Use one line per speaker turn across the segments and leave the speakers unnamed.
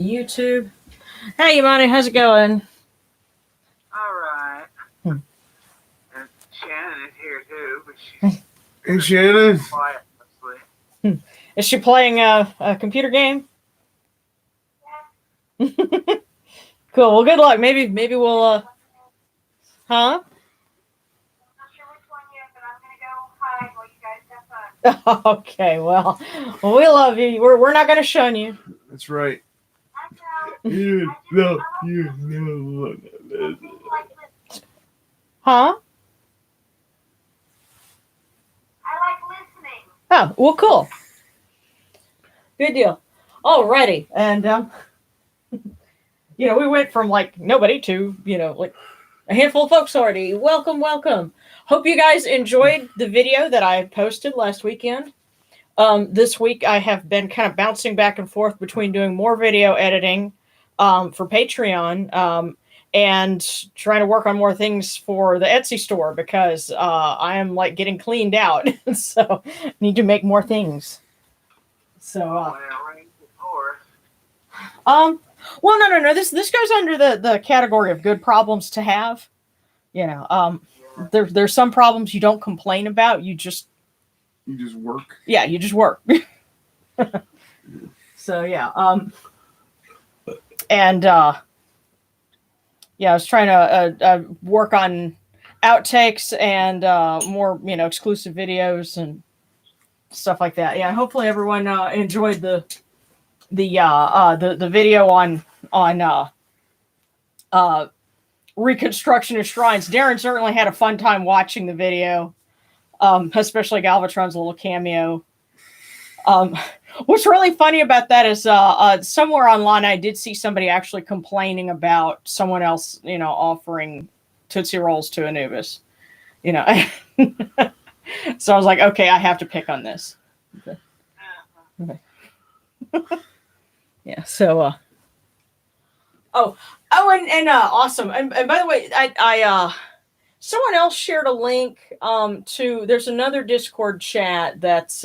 YouTube. Hey, Imani, how's it going?
All right.
Hmm.
And Shannon is here too, but she's
Hey, Shannon.
quiet mostly.
Is she playing a computer game? Cool. Well, good luck. Maybe we'll. Huh? Okay. Well, we love you. We're not gonna shun you.
That's right. You know.
Huh? Oh, well, cool. Good deal. Alrighty, and we went from like nobody to like a handful of folks already. Welcome, welcome. Hope you guys enjoyed the video that I posted last weekend. This week I have been kind of bouncing back and forth between doing more video editing for Patreon and trying to work on more things for the Etsy store because I am like getting cleaned out, so I need to make more things. So, well, no. This goes under the category of good problems to have. There's some problems you don't complain about. You just
work.
Yeah, you just work. So yeah, and I was trying to work on outtakes and more exclusive videos and stuff like that. Yeah, hopefully everyone enjoyed the video on reconstruction of shrines. Darren certainly had a fun time watching the video, especially Galvatron's little cameo. What's really funny about that is somewhere online I did see somebody actually complaining about someone else, offering Tootsie Rolls to Anubis. So I was like, okay, I have to pick on this. Okay. Yeah. So. And awesome. And by the way, I someone else shared a link to. There's another Discord chat that's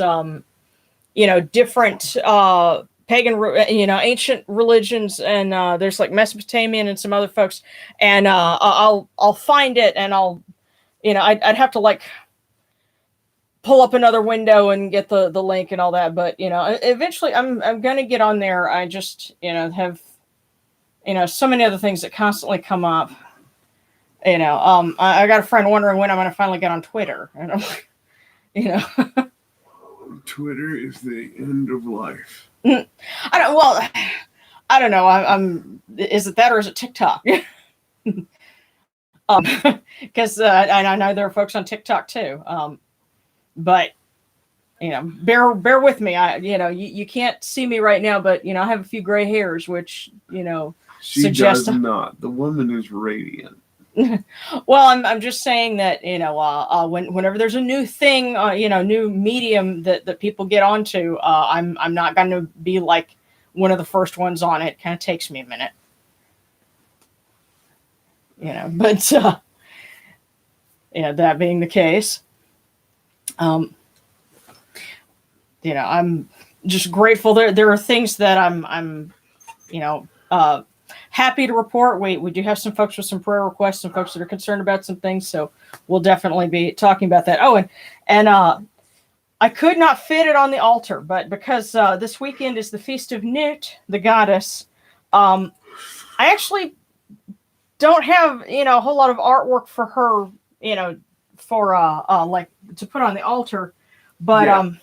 different pagan, ancient religions, and there's like Mesopotamian and some other folks, and I'll find it, and I'd have to like pull up another window and get the link and all that, but eventually I'm gonna get on there. I just have so many other things that constantly come up. I got a friend wondering when I'm gonna finally get on Twitter, and I'm like,
Twitter is the end of life.
I don't know. Is it that or is it TikTok? Because I know there are folks on TikTok too. But bear with me. You can't see me right now, but I have a few gray hairs, which
she
suggest
does not. The woman is radiant.
Well, I'm just saying that whenever there's a new thing, new medium that people get onto, I'm not going to be like one of the first ones on it. Kind of takes me a minute, But that being the case, I'm just grateful. There are things that I'm happy to report. We do have some folks with some prayer requests, some folks that are concerned about some things, so we'll definitely be talking about that. Oh, and I could not fit it on the altar, but because this weekend is the Feast of Nut, the goddess, I actually don't have a whole lot of artwork for her, for like to put on the altar, but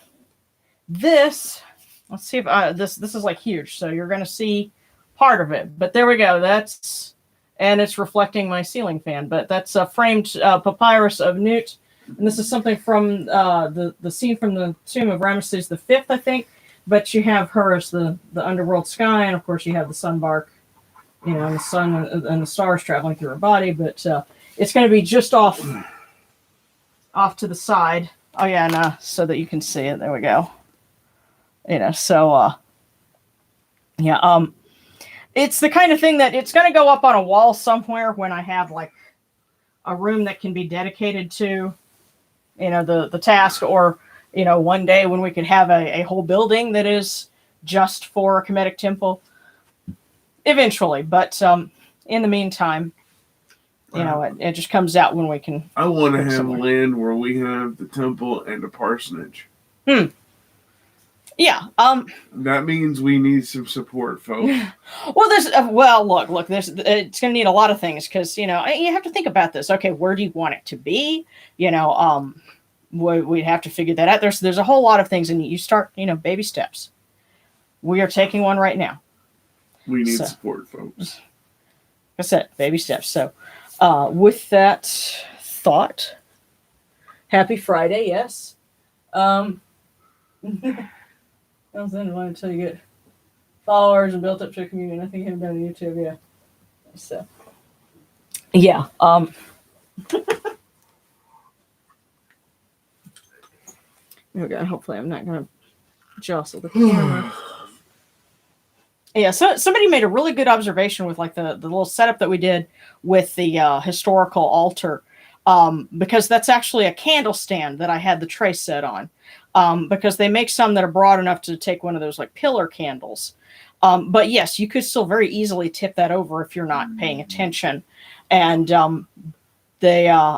this, let's see if this is like huge, so you're gonna see part of it, but there we go. And it's reflecting my ceiling fan, but that's a framed papyrus of Nut, and this is something from the scene from the tomb of Ramesses V, I think. But you have her as the underworld sky, and of course you have the sun bark, and the sun and the stars traveling through her body. But it's going to be just off to the side. Oh yeah, and so that you can see it. There we go. So yeah. It's the kind of thing that it's going to go up on a wall somewhere when I have like a room that can be dedicated to, the task, or, one day when we could have a whole building that is just for a Kemetic temple. eventually, but in the meantime, it just comes out when we can.
I want to
Pick
have
somewhere.
land where we have the temple and a parsonage.
Yeah.
That means we need some support, folks.
Well, look. It's going to need a lot of things because you have to think about this. Okay, where do you want it to be? We'd have to figure that out. There's a whole lot of things, and you start, baby steps. We are taking one right now.
We need
So.
support, folks.
Like I said, baby steps. So, with that thought, happy Friday, yes. I was in line until you get followers and built up to a community. I think you have done on YouTube, yeah. So, yeah. Oh God, hopefully I'm not going to jostle the camera. Yeah, so somebody made a really good observation with like the little setup that we did with the historical altar, because that's actually a candle stand that I had the tray set on, because they make some that are broad enough to take one of those like pillar candles. But yes, you could still very easily tip that over if you're not paying attention. And it's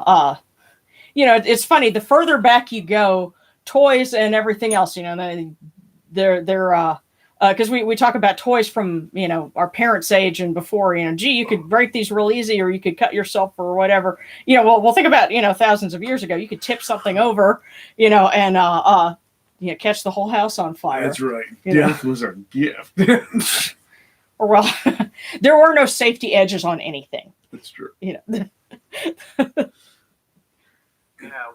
funny, the further back you go, toys and everything else, they're because we talk about toys from our parents' age and before. You could break these real easy, or you could cut yourself or whatever. We'll think about thousands of years ago. You could tip something over, and catch the whole house on fire.
That's right. Death was our gift.
Or well, there were no safety edges on anything.
That's true.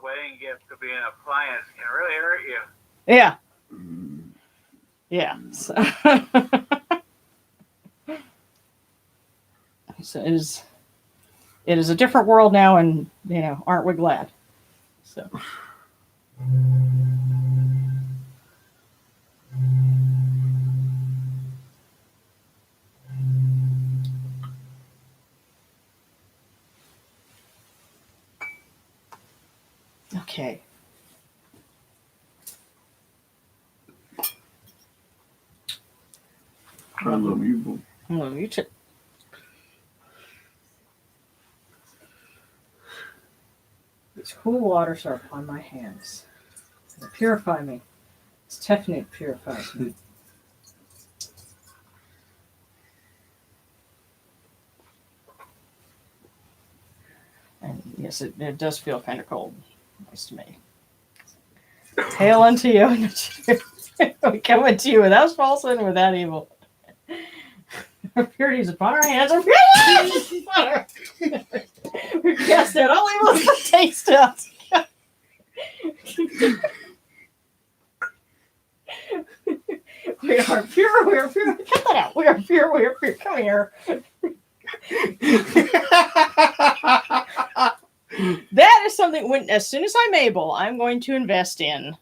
Wedding gift could be an appliance can really hurt you.
Yeah. Yeah. So it is a different world now, and aren't we glad? So. Okay.
I love you, boo.
I love you too. These cool waters are upon my hands. They purify me. This technique purifies me. And yes, it does feel kind of cold. Nice to me. Hail unto you. We come unto you without falsehood and without evil. Our purity is upon our hands. Our purity is upon our we cast out all evil that taste us. We are pure. We are pure. Cut that out. We are pure. We are pure. Come here. That is something as soon as I'm able, I'm going to invest in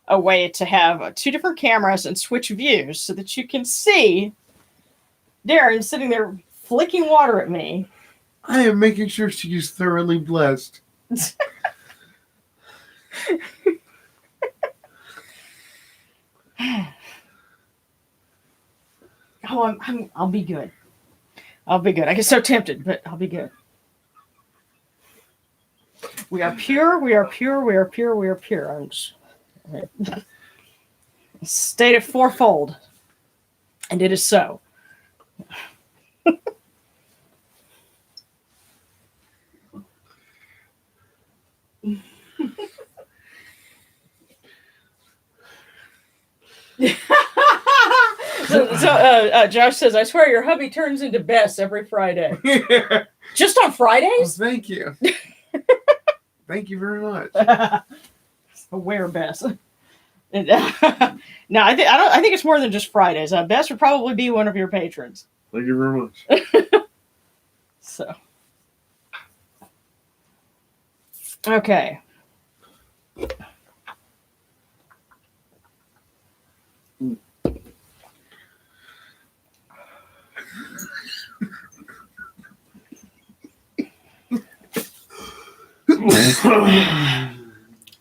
a way to have 2 different cameras and switch views so that you can see Darren sitting there flicking water at me.
I am making sure she's thoroughly blessed.
Oh, I'll be good. I'll be good. I get so tempted, but I'll be good. We are pure. We are pure. We are pure. We are pure. I'm just, stated fourfold, and it is so. So Josh says, I swear your hubby turns into Bess every Friday. Just on Fridays?
Well, thank you. Thank you very much.
Where Bess? No, I think it's more than just Fridays. Bess would probably be one of your patrons.
Thank you very much.
So. Okay.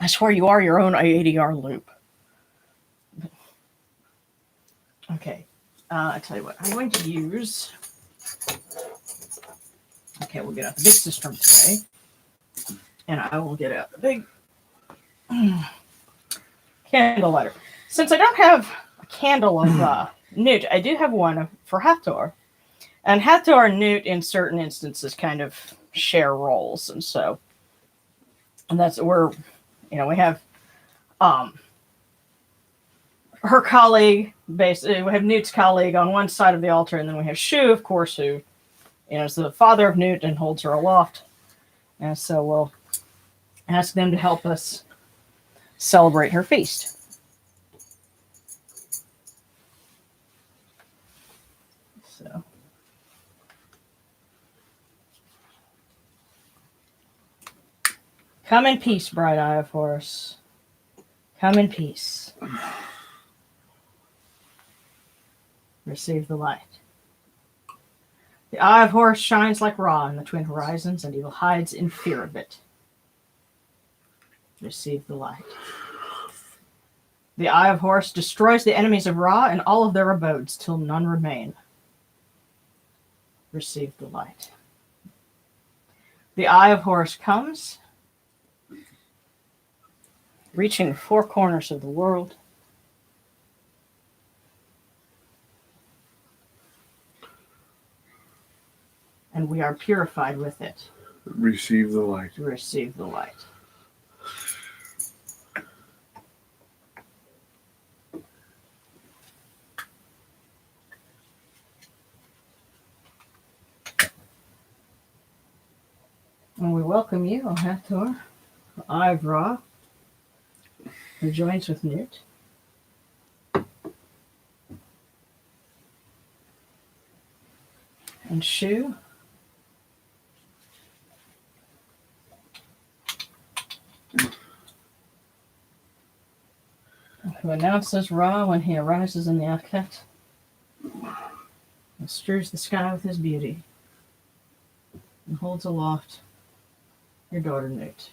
I swear you are your own ADR loop. Okay. I tell you what, I'm going to use. Okay, we'll get out the big system today, and I will get out the big candle lighter. Since I don't have a candle of Newt, I do have one for Hathor. And Hathor and Newt, in certain instances, kind of share roles, and so, and that's where, we have her colleague, basically, we have Newt's colleague on one side of the altar, and then we have Shu, of course, who, is the father of Newt and holds her aloft. And so we'll ask them to help us celebrate her feast. So. Come in peace, bright eye of Horus. Come in peace. Receive the light. The eye of Horus shines like Ra in the twin horizons, and evil hides in fear of it. Receive the light. The eye of Horus destroys the enemies of Ra and all of their abodes till none remain. Receive the light. The eye of Horus comes, reaching the four corners of the world. And we are purified with it.
Receive the light.
Receive the light. And we welcome you, O Hathor, the Eye of Ra, who joins with Newt. And Shu. Who announces Ra when he arises in the Akhet and strews the sky with his beauty and holds aloft your daughter Newt.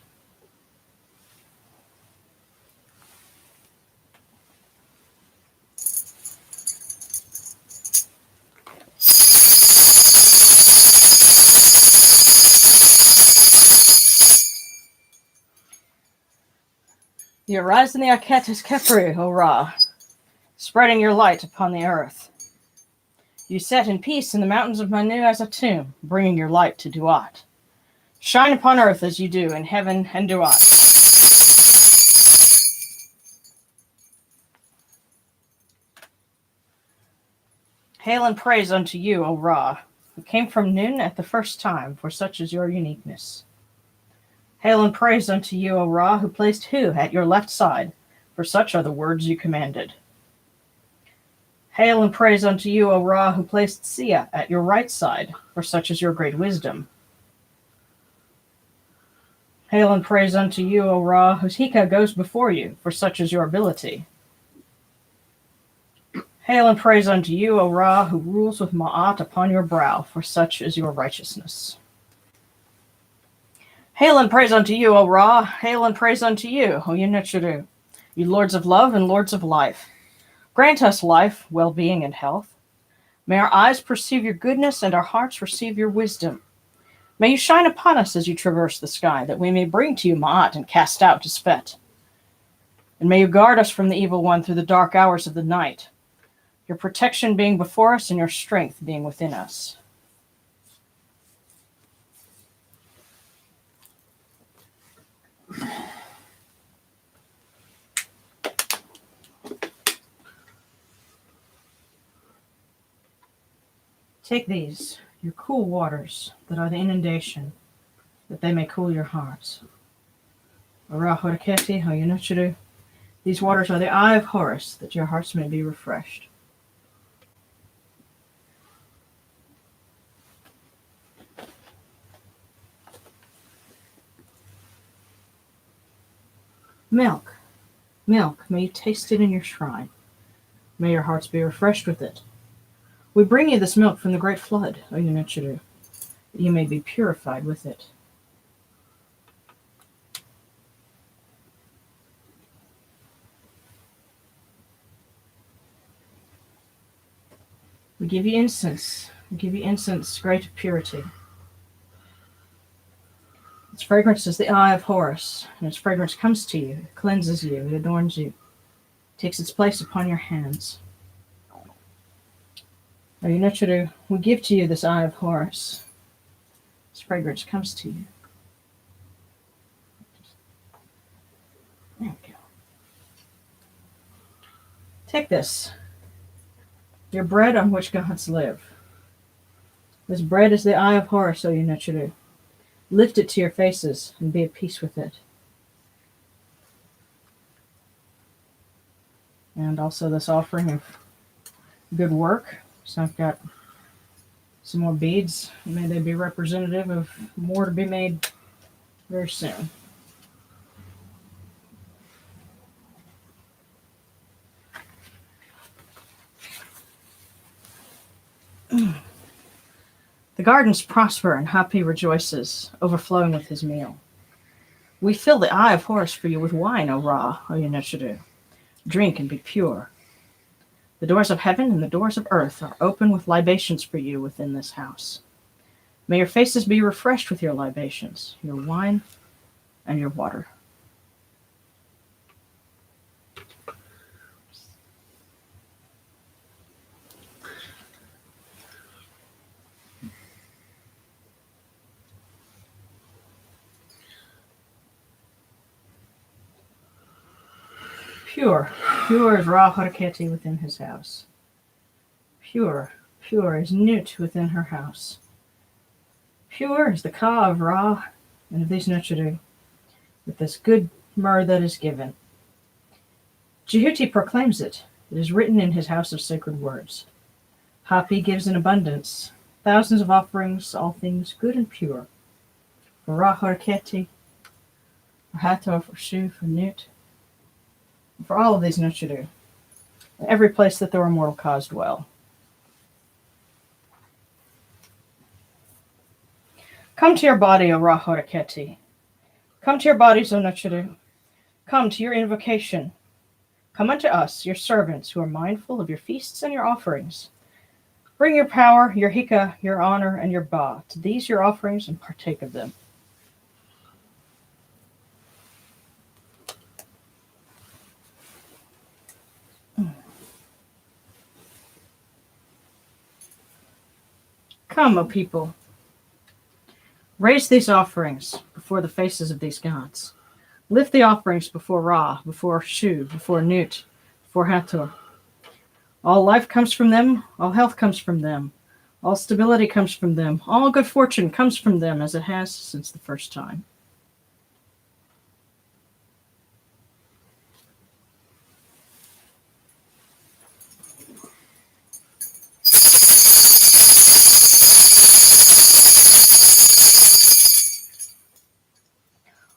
You arise in the Akhetis Kefri, O Ra, spreading your light upon the earth. You set in peace in the mountains of Manu as a tomb, bringing your light to Duat. Shine upon earth as you do in heaven and Duat. Hail and praise unto you, O Ra, who came from Nun at the first time, for such is your uniqueness. Hail and praise unto you, O Ra, who placed Hu at your left side, for such are the words you commanded. Hail and praise unto you, O Ra, who placed Sia at your right side, for such is your great wisdom. Hail and praise unto you, O Ra, whose Hika goes before you, for such is your ability. Hail and praise unto you, O Ra, who rules with Ma'at upon your brow, for such is your righteousness. Hail and praise unto you, O Ra, hail and praise unto you, O Yunuchuru, you lords of love and lords of life. Grant us life, well-being, and health. May our eyes perceive your goodness and our hearts receive your wisdom. May you shine upon us as you traverse the sky, that we may bring to you Ma'at and cast out Dispet. And may you guard us from the evil one through the dark hours of the night, your protection being before us and your strength being within us. Take these, your cool waters that are the inundation, that they may cool your hearts. Ra-Horakhety, Yunuchuru, these waters are the eye of Horus, that your hearts may be refreshed. Milk, milk, may you taste it in your shrine. May your hearts be refreshed with it. We bring you this milk from the great flood, O Yunuchuru, that you may be purified with it. We give you incense. We give you incense, great of purity. Its fragrance is the eye of Horus, and its fragrance comes to you, it cleanses you, it adorns you, takes its place upon your hands. Ra-Horakhety, we give to you this eye of Horus. Its fragrance comes to you. There we go. Take this, your bread on which gods live. This bread is the eye of Horus, Ra-Horakhety. Lift it to your faces and be at peace with it. And also this offering of good work. So I've got some more beads. May they be representative of more to be made very soon. The gardens prosper and Hapi rejoices, overflowing with his meal. We fill the eye of Horus for you with wine, O Ra, Ra-Horakhety. Drink and be pure. The doors of heaven and the doors of earth are open with libations for you within this house. May your faces be refreshed with your libations, your wine and your water. Pure, pure is Ra-Horakhety within his house. Pure, pure is Nut within her house. Pure is the Ka of Ra and of these Nutchadu, with this good myrrh that is given. Jehuti proclaims it. It is written in his house of sacred words. Hapi gives in abundance, thousands of offerings, all things good and pure. For Ra-Horakhety, for Hathor, for Shu, for Nut, for all of these Nutchadu, every place that their immortal Kas dwell. Come to your body, O Ra-Horakhety. Come to your bodies, O Nutchadu. Come to your invocation. Come unto us, your servants, who are mindful of your feasts and your offerings. Bring your power, your hika, your honor, and your ba to these your offerings and partake of them. Come, O people. Raise these offerings before the faces of these gods. Lift the offerings before Ra, before Shu, before Nut, before Hathor. All life comes from them, all health comes from them, all stability comes from them, all good fortune comes from them, as it has since the first time.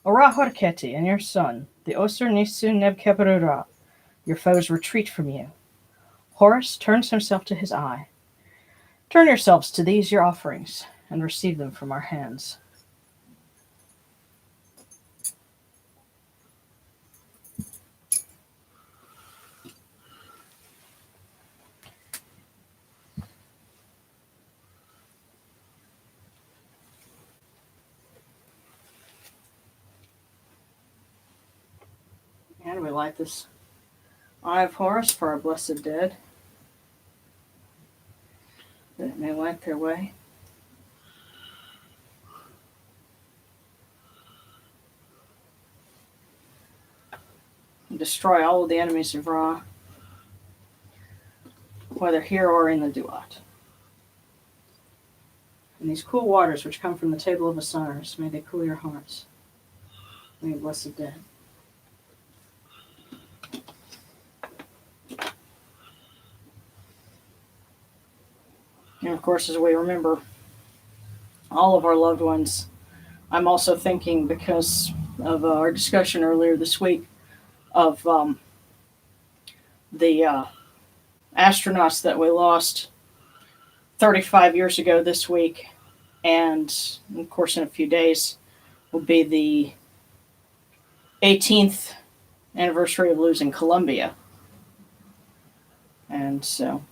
O Ra-Horakhety and your son, the Osir Nisu Nebkeberura, your foes retreat from you. Horus turns himself to his eye. Turn yourselves to these your offerings, and receive them from our hands. And we light this eye of Horus for our blessed dead, that it may light their way. And destroy all of the enemies of Ra, whether here or in the Duat. And these cool waters which come from the table of Osiris, may they cool your hearts. May your blessed dead. And of course, as we remember all of our loved ones, I'm also thinking, because of our discussion earlier this week, of the astronauts that we lost 35 years ago this week. And of course, in a few days will be the 18th anniversary of losing Columbia. And so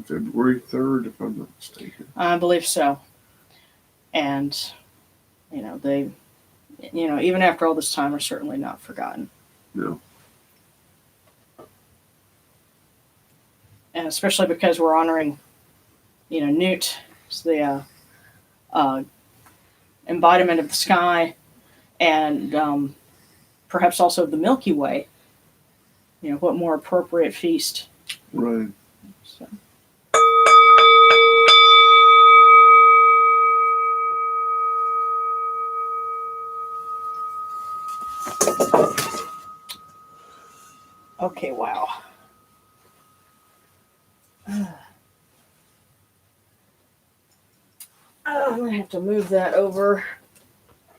February 3rd, if I'm not mistaken.
I believe so. And, they, even after all this time, are certainly not forgotten.
No.
And especially because we're honoring, Newt, the embodiment of the sky, and perhaps also the Milky Way. What more appropriate feast?
Right.
So. Okay, wow. I'm going to have to move that over.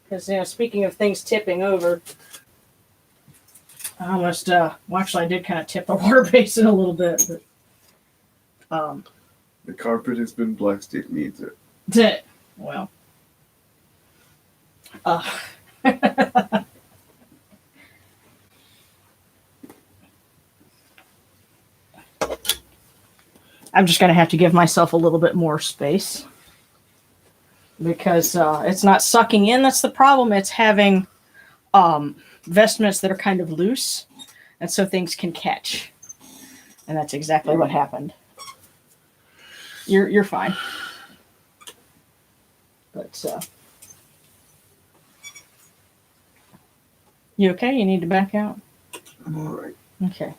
Because, speaking of things tipping over, I almost, actually I did kind of tip the water basin a little bit. But,
the carpet has been blessed. It needs it.
Well. I'm just going to have to give myself a little bit more space. Because it's not sucking in, that's the problem. It's having vestments that are kind of loose, and so things can catch. And that's exactly what happened. You're fine. But you okay? You need to back out?
I'm all right.
Okay.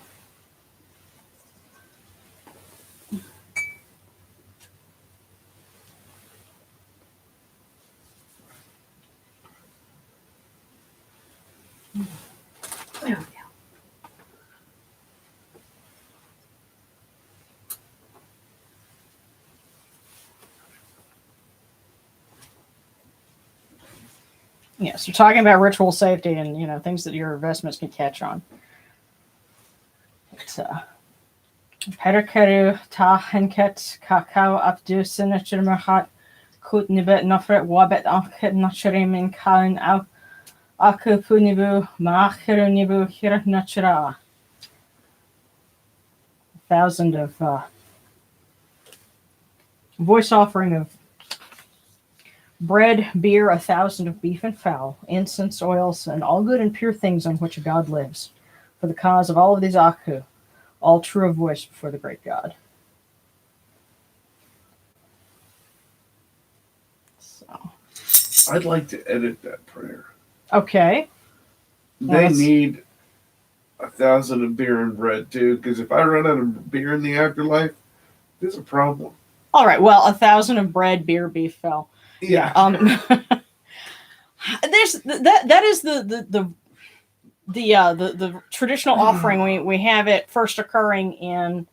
There we go. Yes, we're talking about ritual safety and things that your investments can catch on. It's Perikeru ta henket kakao abdu sinachirmahat kut nibet nofret wabet anket nacharimin kain au aku punibu maachiru nibu hira nachara. 1,000 of voice offering of bread, beer, 1,000 of beef and fowl, incense, oils, and all good and pure things on which God lives, for the cause of all of these Aku, all true of voice before the great God. So,
I'd like to edit that prayer.
okay.
They need 1,000 of beer and bread too, because if I run out of beer in the afterlife, there's a problem.
All right. Well, 1,000 of bread, beer, beef, fowl.
Yeah.
There's that is the traditional offering. We have it first occurring in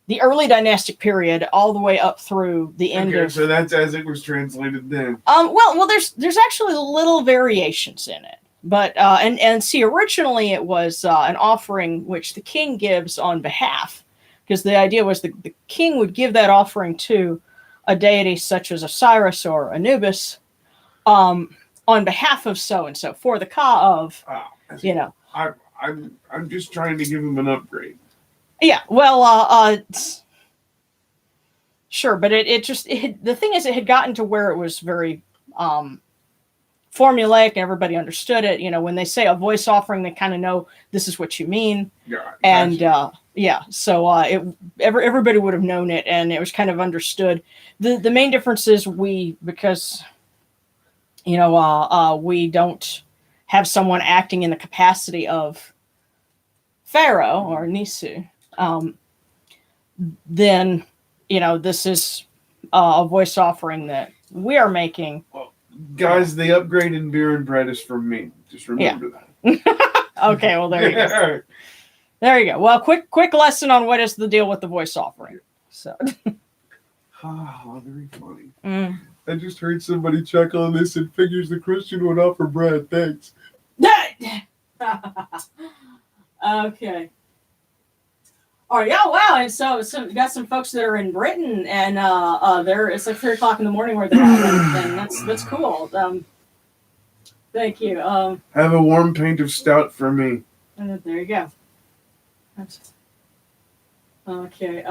the early dynastic period, all the way up through the end of.
So that's as it was translated then.
Well, there's actually little variations in it, but and see, originally it was an offering which the king gives on behalf, because the idea was the king would give that offering to a deity such as Osiris or Anubis, on behalf of so and so for the ka of,
I'm just trying to give him an upgrade.
Yeah, well, sure, but the thing is, it had gotten to where it was very formulaic, and everybody understood it. When they say a voice offering, they kind of know this is what you mean.
Yeah,
and so everybody would have known it, and it was kind of understood. The main difference is because we don't have someone acting in the capacity of Pharaoh or Nisu. Then this is a voice offering that we are making.
Well, guys, the upgrade in beer and bread is from me. Just remember
that. Okay, well there you go. There you go. Well, quick lesson on what is the deal with the voice offering. So.
Very funny. I just heard somebody chuckle on this and figures the Christian would offer bread. Thanks.
Okay. All right. Yeah. Wow. And so we got some folks that are in Britain, and it's like 3 o'clock in the morning where they're at, and that's cool. Thank you.
Have a warm pint of stout for me.
There you go. Okay.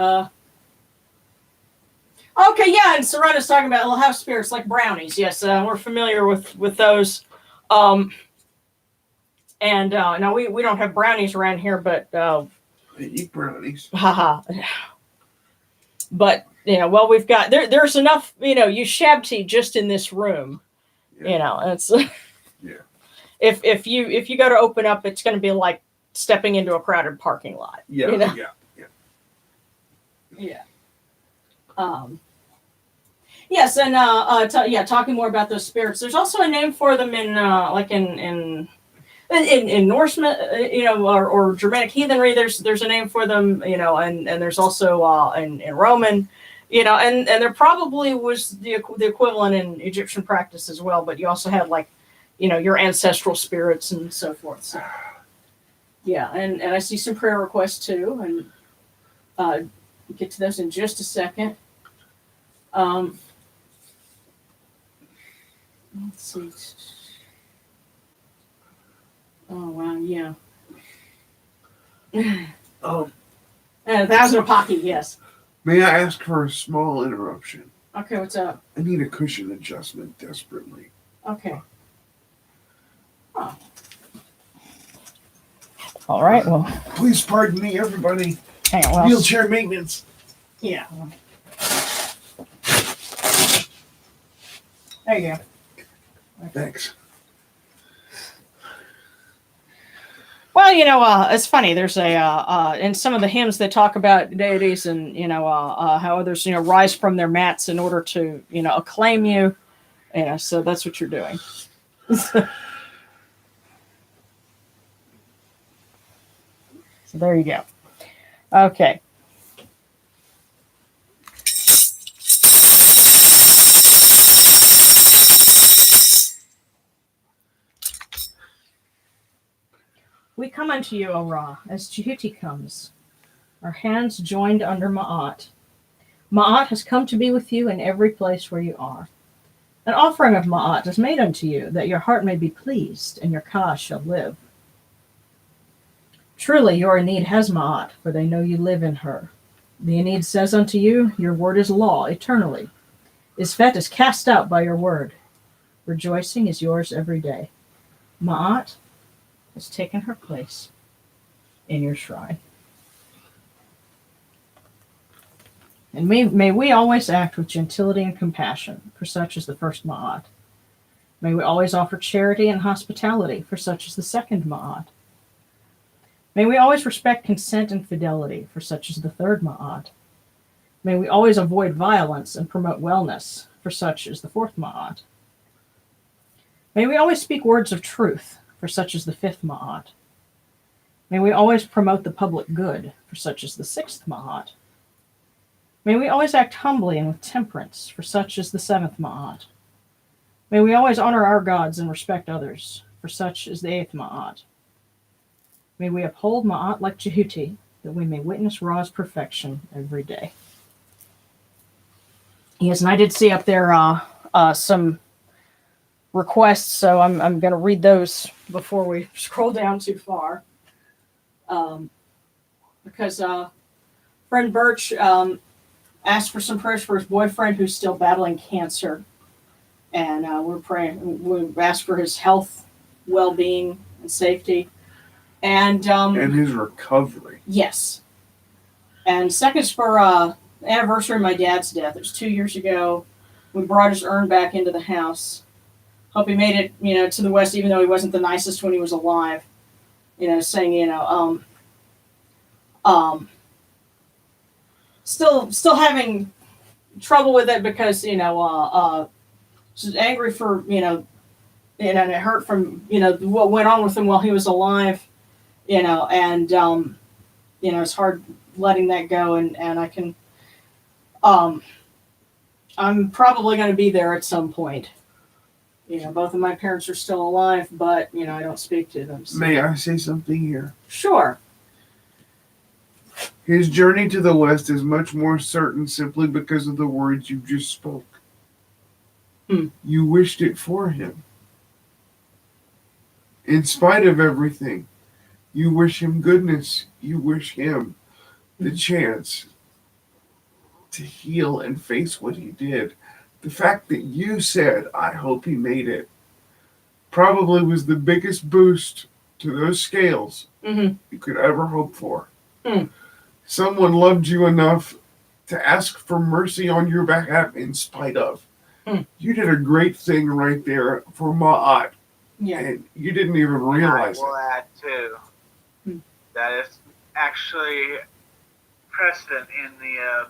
Okay, yeah, and Serena's talking about little house spirits like brownies. Yes, we're familiar with those. And now we don't have brownies around here, but
I eat brownies.
haha. But well, we've got there's enough, Ushabti just in this room.
Yeah.
It's
Yeah.
if you go to open up, it's going to be like stepping into a crowded parking lot.
Yeah.
Yeah. Yes, and talking more about those spirits. There's also a name for them in Norse, or Germanic heathenry. There's a name for them, and there's also in Roman, and there probably was the equivalent in Egyptian practice as well. But you also had your ancestral spirits and so forth. So, yeah, and I see some prayer requests too, and get to those in just a second. Let's see. Oh wow, yeah. And 1,000 Apaki, yes.
May I ask for a small interruption?
Okay, what's up?
I need a cushion adjustment desperately.
Okay. Oh. All right, well.
Please pardon me, everybody.
Hang on, well.
Wheelchair maintenance.
Yeah. There you go.
Thanks.
Well, it's funny. There's in some of the hymns that talk about deities and, how others, rise from their mats in order to, acclaim you. So that's what you're doing. So there you go. Okay. We come unto you, O Ra, as Jehuti comes, our hands joined under Ma'at. Ma'at has come to be with you in every place where you are. An offering of Ma'at is made unto you, that your heart may be pleased, and your Ka shall live. Truly your Enid has Ma'at, for they know you live in her. The Enid says unto you, your word is law eternally. Isfet is cast out by your word. Rejoicing is yours every day. Ma'at has taken her place in your shrine. And may we always act with gentility and compassion, for such is the first Ma'at. May we always offer charity and hospitality, for such is the second Ma'at. May we always respect consent and fidelity, for such is the third Ma'at. May we always avoid violence and promote wellness, for such is the fourth Ma'at. May we always speak words of truth, for such is the fifth Ma'at. May we always promote the public good, for such is the sixth Ma'at. May we always act humbly and with temperance, for such is the seventh Ma'at. May we always honor our gods and respect others, for such is the eighth Ma'at. May we uphold Ma'at like Jehuti, that we may witness Ra's perfection every day. Yes, and I did see up there some requests, so I'm going to read those before we scroll down too far. Because friend Birch asked for some prayers for his boyfriend who's still battling cancer. And we ask for his health, well-being, and safety. And
his recovery.
Yes. And second's for the anniversary of my dad's death. It was 2 years ago. We brought his urn back into the house. Hope he made it, to the West, even though he wasn't the nicest when he was alive. Saying, still having trouble with it because, she's angry for, and it hurt from, what went on with him while he was alive, and, it's hard letting that go. And I can, I'm probably going to be there at some point. Both of my parents are still alive, but, I don't speak to them. So.
May I say something here?
Sure.
His journey to the West is much more certain simply because of the words you just spoke. You wished it for him. In spite of everything, you wish him goodness. You wish him the chance to heal and face what he did. The fact that you said, I hope he made it, probably was the biggest boost to those scales you could ever hope for. Someone loved you enough to ask for mercy on your behalf in spite of. You did a great thing right there for Ma'at.
Yeah.
And you didn't even realize
I will
it.
add, too, that is actually precedent in the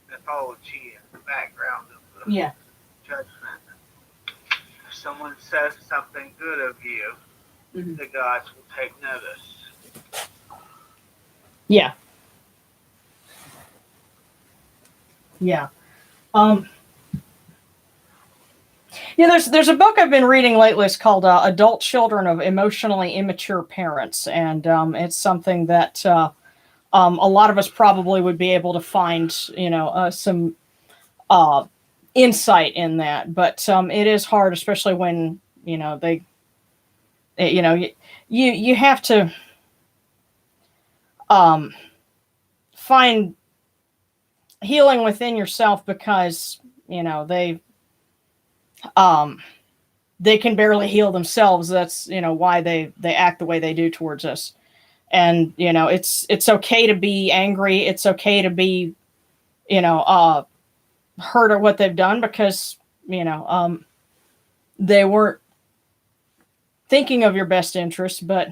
mythology and the background of the judgment. If someone says something good of you, the gods will take notice.
Yeah. Yeah. Yeah, there's a book I've been reading lately. It's called Adult Children of Emotionally Immature Parents. And it's something that a lot of us probably would be able to find, some insight in that. But it is hard, especially when, you have to find healing within yourself because, they can barely heal themselves. That's, why they act the way they do towards us. And, it's okay to be angry. It's okay to be, hurt at what they've done because, they weren't thinking of your best interest, but,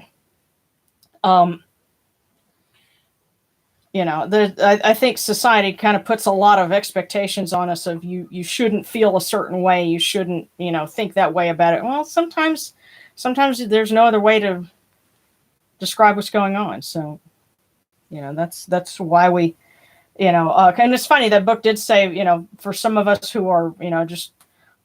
I think society kind of puts a lot of expectations on us of you shouldn't feel a certain way. You shouldn't, think that way about it. Well, sometimes there's no other way to describe what's going on. So, that's why we, and it's funny, that book did say, for some of us who are, just,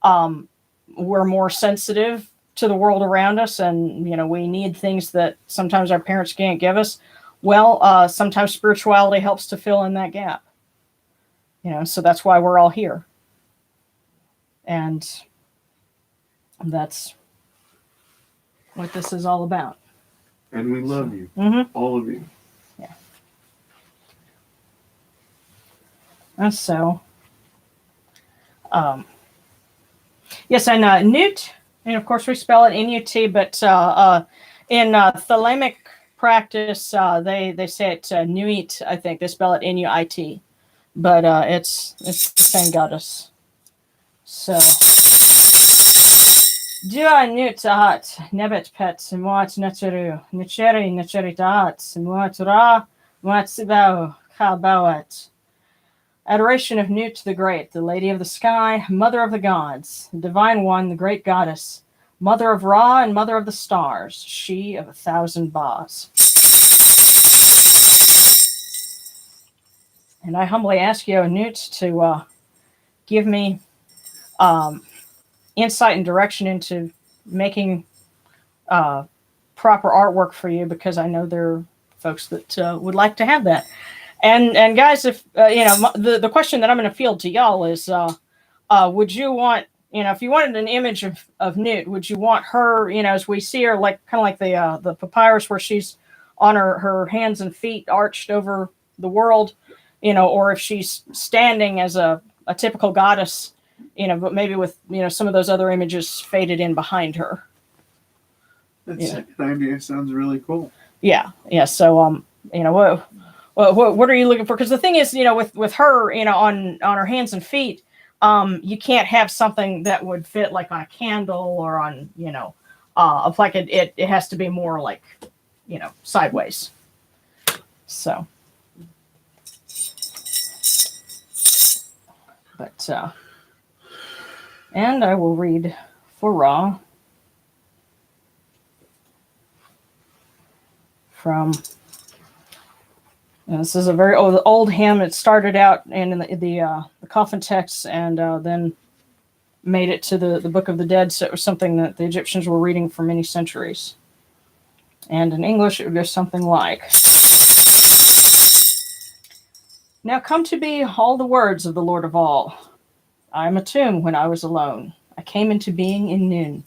we're more sensitive to the world around us and, we need things that sometimes our parents can't give us. Well, sometimes spirituality helps to fill in that gap, so that's why we're all here. And that's what this is all about.
And we love you. All of you.
Yeah. And so, yes, and Newt, and of course we spell it N-U-T, but in thalamic practice, they say it Nuit, I think. They spell it N-U-I-T. But it's the same goddess. So, Dua Nut Ahat, Nebet Pet, Muat Naturu, Nicheri Nicheritat, Muat Ra, Muat Sibao, Kabawat. Adoration of Nut the Great, the Lady of the Sky, Mother of the Gods, the Divine One, the Great Goddess, Mother of Ra and Mother of the Stars, she of 1,000 Ba's. And I humbly ask you, Newt, to give me insight and direction into making proper artwork for you, because I know there are folks that would like to have that. And guys, if the question that I'm going to field to y'all is, would you want, if you wanted an image of Newt, would you want her, as we see her, like kind of like the papyrus where she's on her hands and feet arched over the world, or if she's standing as a typical goddess, but maybe with, some of those other images faded in behind her.
That second idea sounds really cool.
Yeah. So, what are you looking for? Because the thing is, with her, on her hands and feet, you can't have something that would fit like on a candle or on, like it has to be more like, sideways. So, but, and I will read for Ra from, and this is a very old hymn. It started out in the coffin text and then made it to the Book of the Dead. So it was something that the Egyptians were reading for many centuries. And in English, it would go something like, now come to be all the words of the Lord of all. I am a tomb when I was alone. I came into being in noon.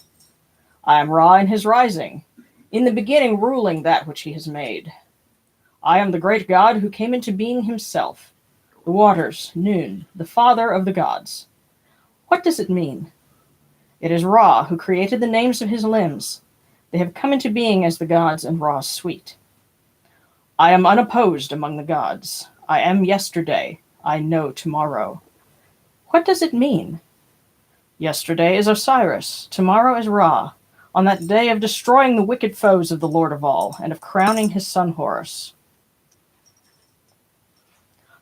I am Ra in his rising, in the beginning ruling that which he has made. I am the great god who came into being himself. The waters, noon, the father of the gods. What does it mean? It is Ra who created the names of his limbs. They have come into being as the gods and Ra's suite. I am unopposed among the gods. I am yesterday. I know tomorrow. What does it mean? Yesterday is Osiris. Tomorrow is Ra, on that day of destroying the wicked foes of the Lord of all, and of crowning his son Horus.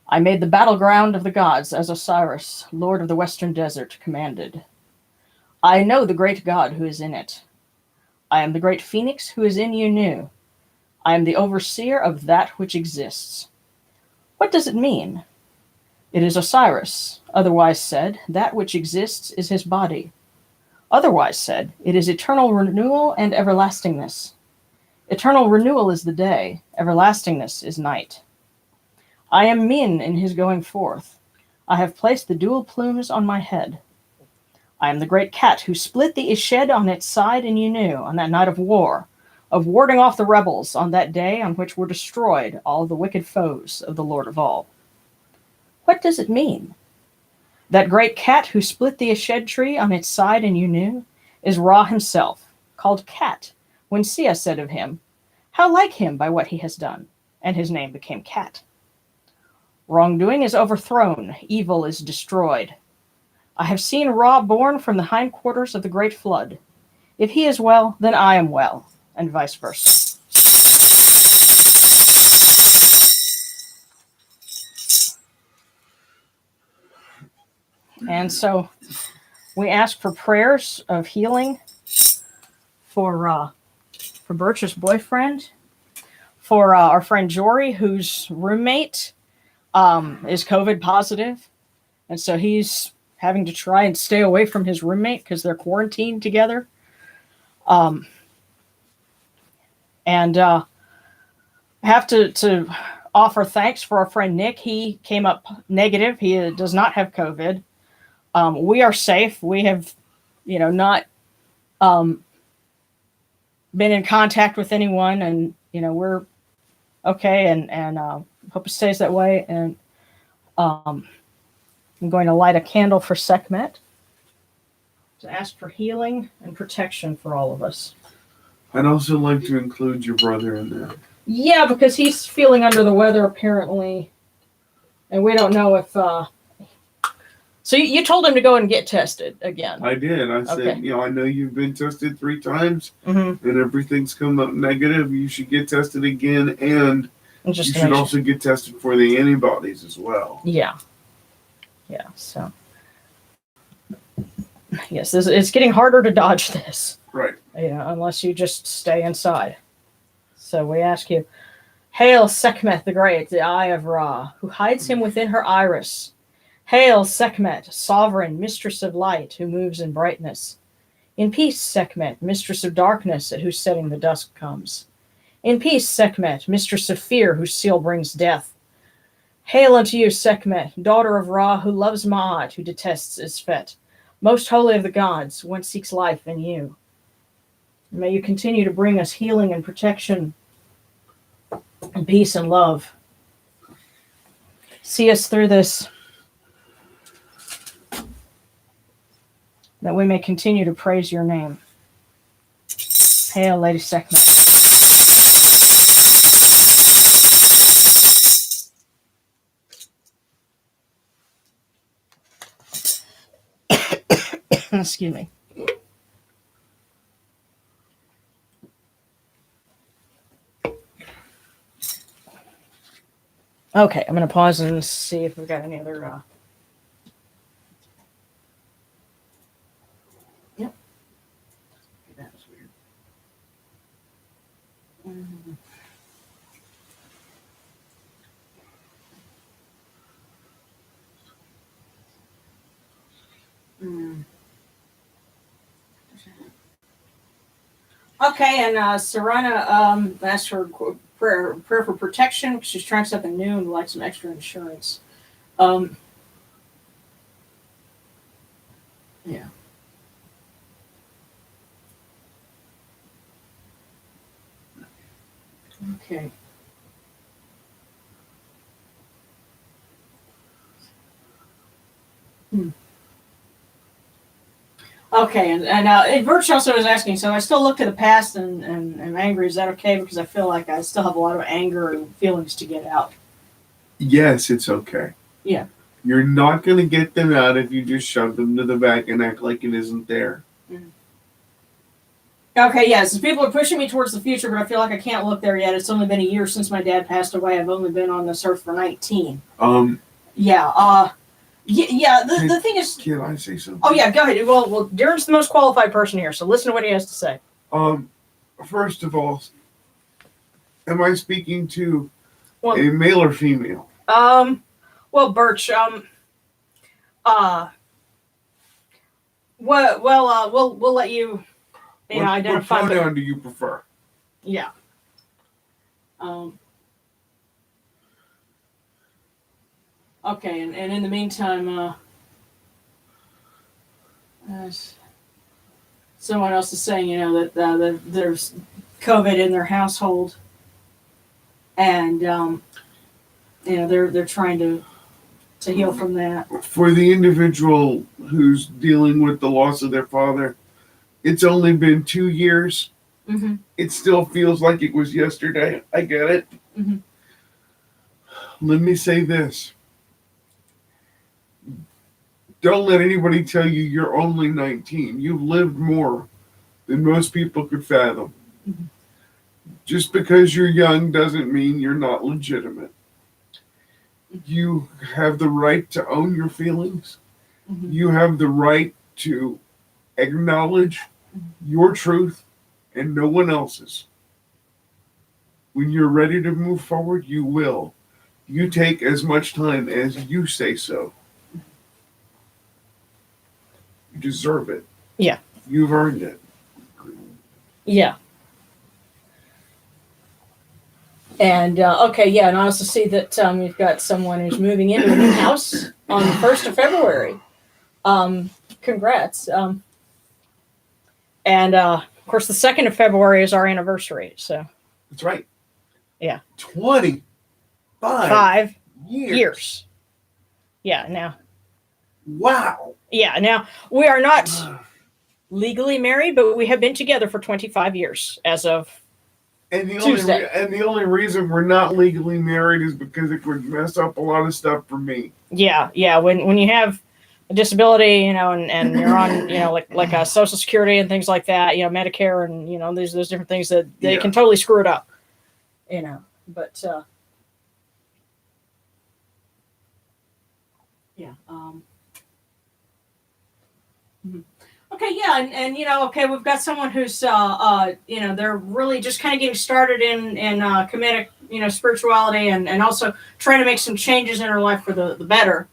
I made the battleground of the gods as Osiris, Lord of the Western Desert, commanded. I know the great god who is in it. I am the great phoenix who is in Yu. I am the overseer of that which exists. What does it mean? It is Osiris. Otherwise said, that which exists is his body. Otherwise said, it is eternal renewal and everlastingness. Eternal renewal is the day, everlastingness is night. I am Min in his going forth. I have placed the dual plumes on my head. I am the great cat who split the Ished on its side in Yu on that night of war, of warding off the rebels on that day on which were destroyed all the wicked foes of the Lord of all. What does it mean? That great cat who split the Ished tree on its side in Yu is Ra himself, called Cat, when Sia said of him, how like him by what he has done, and his name became Cat. Wrongdoing is overthrown, evil is destroyed. I have seen Ra born from the hindquarters of the great flood. If he is well, then I am well, and vice versa. And so we ask for prayers of healing for Birch's boyfriend, for our friend Jory, whose roommate is COVID positive, and so he's having to try and stay away from his roommate because they're quarantined together. And I have to offer thanks for our friend Nick. He came up negative. He does not have COVID. We are safe. We have, not been in contact with anyone, and we're okay, and hope it stays that way. And I'm going to light a candle for Sekhmet to ask for healing and protection for all of us.
I'd also like to include your brother in that.
Yeah, because he's feeling under the weather apparently, and we don't know if. So you told him to go and get tested again.
I did. I said,
Okay.
I know you've been tested 3 times,
Mm-hmm.
and everything's come up negative. You should get tested again, and you should also get tested for the antibodies as well.
Yeah. Yeah. So. Yes, it's getting harder to dodge this.
Right.
Unless you just stay inside. So we ask you, hail Sekhmet the Great, the Eye of Ra, who hides him within her iris. Hail Sekhmet, sovereign, mistress of light, who moves in brightness. In peace, Sekhmet, mistress of darkness, at whose setting the dusk comes. In peace, Sekhmet, mistress of fear, whose seal brings death. Hail unto you, Sekhmet, daughter of Ra, who loves Ma'at, who detests Isfet. Most holy of the gods, one seeks life in you. May you continue to bring us healing and protection and peace and love. See us through this, that we may continue to praise your name. Hail, Lady Sekhmet. Excuse me. Okay, I'm going to pause and see if we've got any other... Yep. That was weird. Okay, and Serena asked for prayer for protection because she's trying something new and would like some extra insurance. Yeah. Okay. Okay, and Birch also was asking, so I still look to the past and am angry. Is that okay? Because I feel like I still have a lot of anger and feelings to get out.
Yes, it's okay.
Yeah.
You're not going to get them out if you just shove them to the back and act like it isn't there.
Mm-hmm. Okay, yes. People are pushing me towards the future, but I feel like I can't look there yet. It's only been a year since my dad passed away. I've only been on this earth for 19. Yeah. The thing is...
Can I say something?
Oh, yeah, go ahead. Well, Darren's the most qualified person here, so listen to what he has to say.
First of all, am I speaking to
a
male or female?
Well, Birch, we'll let you, identify.
What pronoun do you prefer?
Yeah. Okay, and in the meantime, someone else is saying, that there's COVID in their household, and they're trying to heal from that.
For the individual who's dealing with the loss of their father, it's only been 2 years.
Mm-hmm.
It still feels like it was yesterday. I get it.
Mm-hmm.
Let me say this. Don't let anybody tell you you're only 19. You've lived more than most people could fathom.
Mm-hmm.
Just because you're young doesn't mean you're not legitimate. You have the right to own your feelings.
Mm-hmm.
You have the right to acknowledge your truth and no one else's. When you're ready to move forward, you will. You take as much time as you say so. You deserve it.
Yeah.
You've earned it.
Yeah. And, and I also see that you've got someone who's moving into a new house on the 1st of February. Congrats. And, of course, the 2nd of February is our anniversary, so.
That's right.
Yeah.
25
years. Yeah, now.
Wow.
Yeah, now, we are not legally married, but we have been together for 25 years as of Tuesday.
The only reason we're not legally married is because it would mess up a lot of stuff for me.
Yeah. When you have a disability, and you're on, like a Social Security and things like that, Medicare, and there's those different things that they can totally screw it up, But yeah. Okay, yeah, and we've got someone who's they're really just kind of getting started in Kemetic, spirituality, and also trying to make some changes in her life for the better.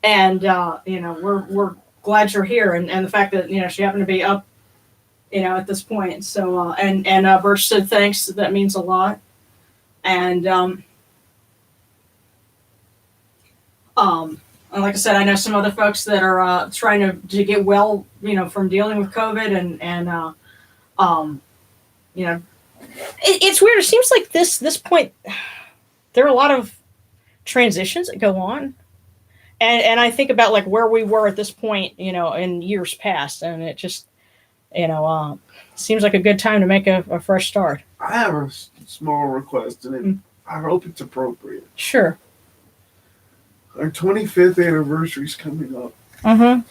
And we're glad you're here, and the fact that she happened to be up at this point. So and Birch said thanks, that means a lot. And and like I said, I know some other folks that are trying to get well, from dealing with COVID, and it's weird. It seems like this point, there are a lot of transitions that go on, and I think about like where we were at this point, in years past, and it just, seems like a good time to make a fresh start.
I have a small request, and I hope it's appropriate.
Sure.
Our 25th anniversary is coming up.
Mm-hmm.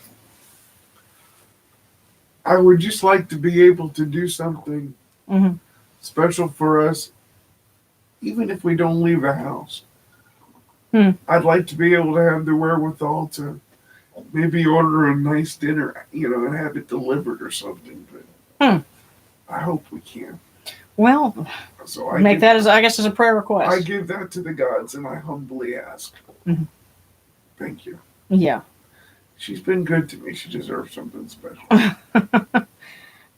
I would just like to be able to do something special for us, even if we don't leave the house. I'd like to be able to have the wherewithal to maybe order a nice dinner, and have it delivered or something. But I hope we can.
Well,
so
that as a prayer request.
I give that to the gods, and I humbly ask.
Mm-hmm.
Thank you.
Yeah.
She's been good to me. She deserves something special.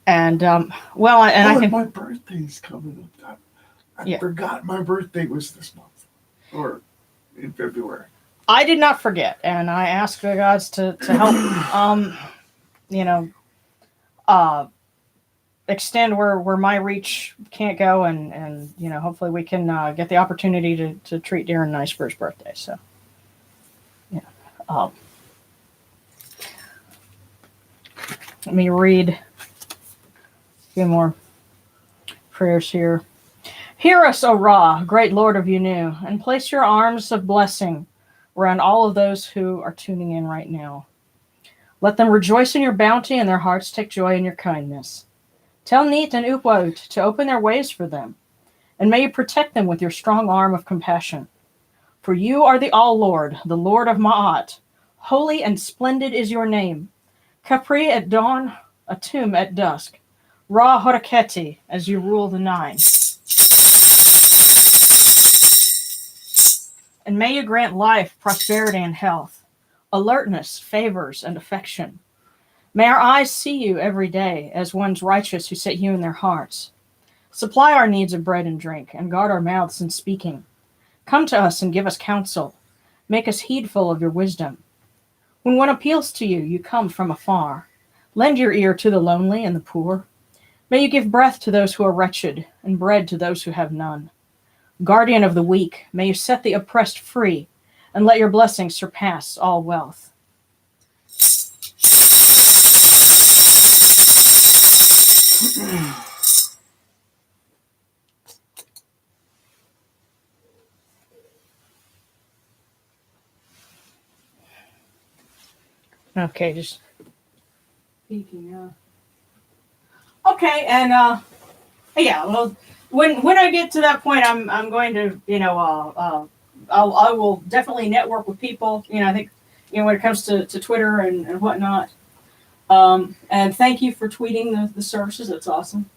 And
my birthday's coming up. I forgot my birthday was this month, or in February.
I did not forget, and I asked the gods to help. Extend where my reach can't go, and hopefully we can get the opportunity to treat Darren nice for his birthday. So. Let me read a few more prayers here. Hear us, O Ra, great Lord of Yunu, and place your arms of blessing around all of those who are tuning in right now. Let them rejoice in your bounty and their hearts take joy in your kindness. Tell Neet and Upwoat to open their ways for them, and may you protect them with your strong arm of compassion. For you are the All-Lord, the Lord of Ma'at. Holy and splendid is your name. Capri at dawn, Atum at dusk. Ra-Horakhety as you rule the nine. And may you grant life, prosperity, and health, alertness, favors, and affection. May our eyes see you every day as ones righteous who set you in their hearts. Supply our needs of bread and drink, and guard our mouths in speaking. Come to us and give us counsel. Make us heedful of your wisdom. When one appeals to you, you come from afar. Lend your ear to the lonely and the poor. May you give breath to those who are wretched, and bread to those who have none. Guardian of the weak, may you set the oppressed free, and let your blessings surpass all wealth. Okay, just peeking. Okay, and yeah. Well, when I get to that point, I'm going to I will definitely network with people. I think when it comes to Twitter and whatnot. And thank you for tweeting the services. That's awesome.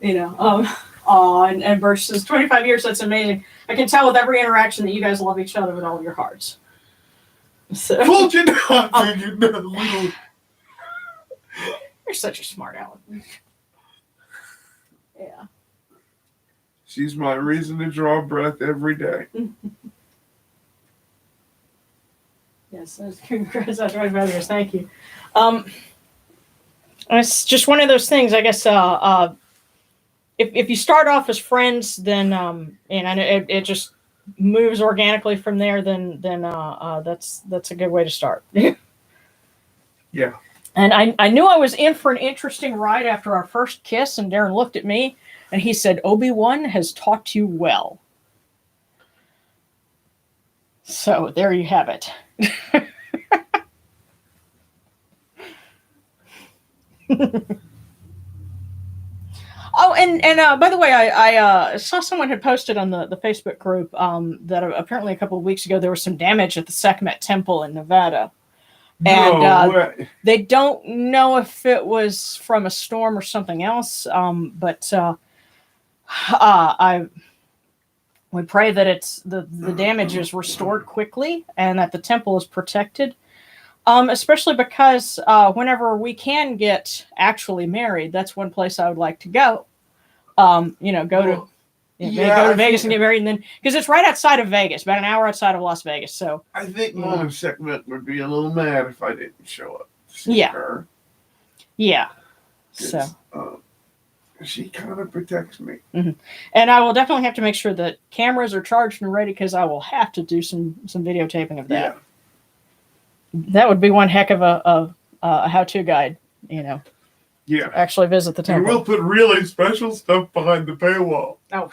And versus 25 years, that's amazing. I can tell with every interaction that you guys love each other with all of your hearts. So,
Told you not to, you little.
You're such a smart aleck. Yeah.
She's my reason to draw breath every day.
Yes, congrats on 25 years. Thank you. It's just one of those things, I guess. If you start off as friends, then it just moves organically from there. Then that's a good way to start.
Yeah.
And I knew I was in for an interesting ride after our first kiss, and Darren looked at me and he said, "Obi-Wan has taught you well." So there you have it. Oh, and by the way, I saw someone had posted on the Facebook group that apparently a couple of weeks ago there was some damage at the Sekhmet Temple in Nevada. And they don't know if it was from a storm or something else, but I would pray that the damage is restored quickly and that the temple is protected, especially because whenever we can get actually married, that's one place I would like to go. Go to Vegas and get married, and then because it's right outside of Vegas, about an hour outside of Las Vegas. So
I think Mom Sekhmet would be a little mad if I didn't show up to see her.
Yeah. So
she kind of protects me.
Mm-hmm. And I will definitely have to make sure that cameras are charged and ready because I will have to do some videotaping of that. Yeah. That would be one heck of a how-to guide, Yeah. Actually visit the temple.
And we'll put really special stuff behind the paywall.
Oh.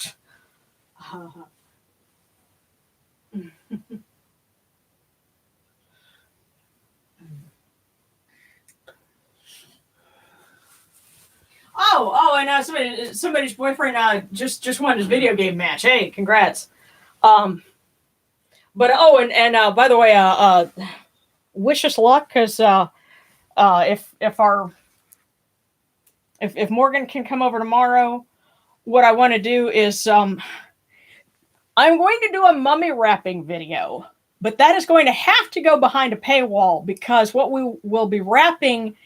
And somebody's boyfriend just won his video game match. Hey, congrats. By the way, wish us luck because if Morgan can come over tomorrow, what I want to do is I'm going to do a mummy wrapping video, but that is going to have to go behind a paywall because what we will be wrapping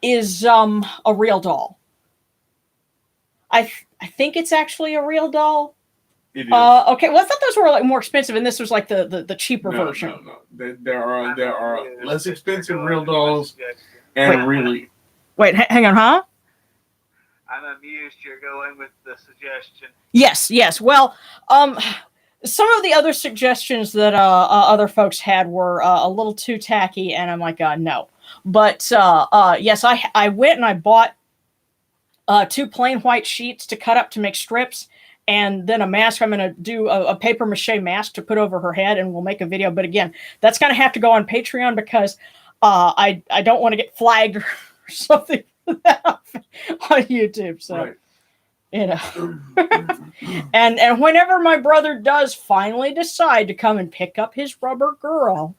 is a real doll. I think it's actually a real doll.
It is.
Okay. Well, I thought those were like more expensive, and this was like the cheaper version.
No. There are less expensive real dolls, and really.
Wait, hang on, huh?
I'm amused you're going with the suggestion.
Yes. Well, some of the other suggestions that other folks had were a little too tacky, and I'm like, no. But yes, I went and I bought 2 plain white sheets to cut up to make strips, and then a mask. I'm going to do a paper mache mask to put over her head, and we'll make a video. But again, that's going to have to go on Patreon because I don't want to get flagged or something on YouTube. So,
Right.
you know, and whenever my brother does finally decide to come and pick up his rubber girl,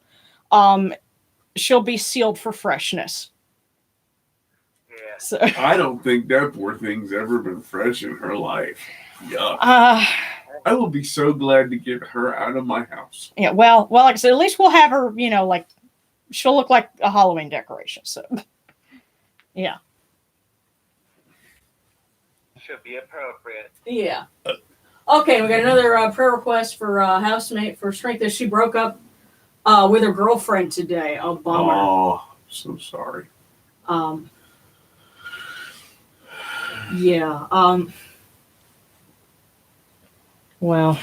she'll be sealed for freshness.
Yeah.
So,
I don't think that poor thing's ever been fresh in her life. Yuck. I will be so glad to get her out of my house.
yeah, well, like I said, at least we'll have her, you know, like she'll look like a Halloween decoration. So, yeah.
Should be appropriate.
Yeah. Okay, we got another prayer request for housemate for strength as she broke up with her girlfriend today. Oh, bummer.
Oh, so sorry.
Yeah. Well,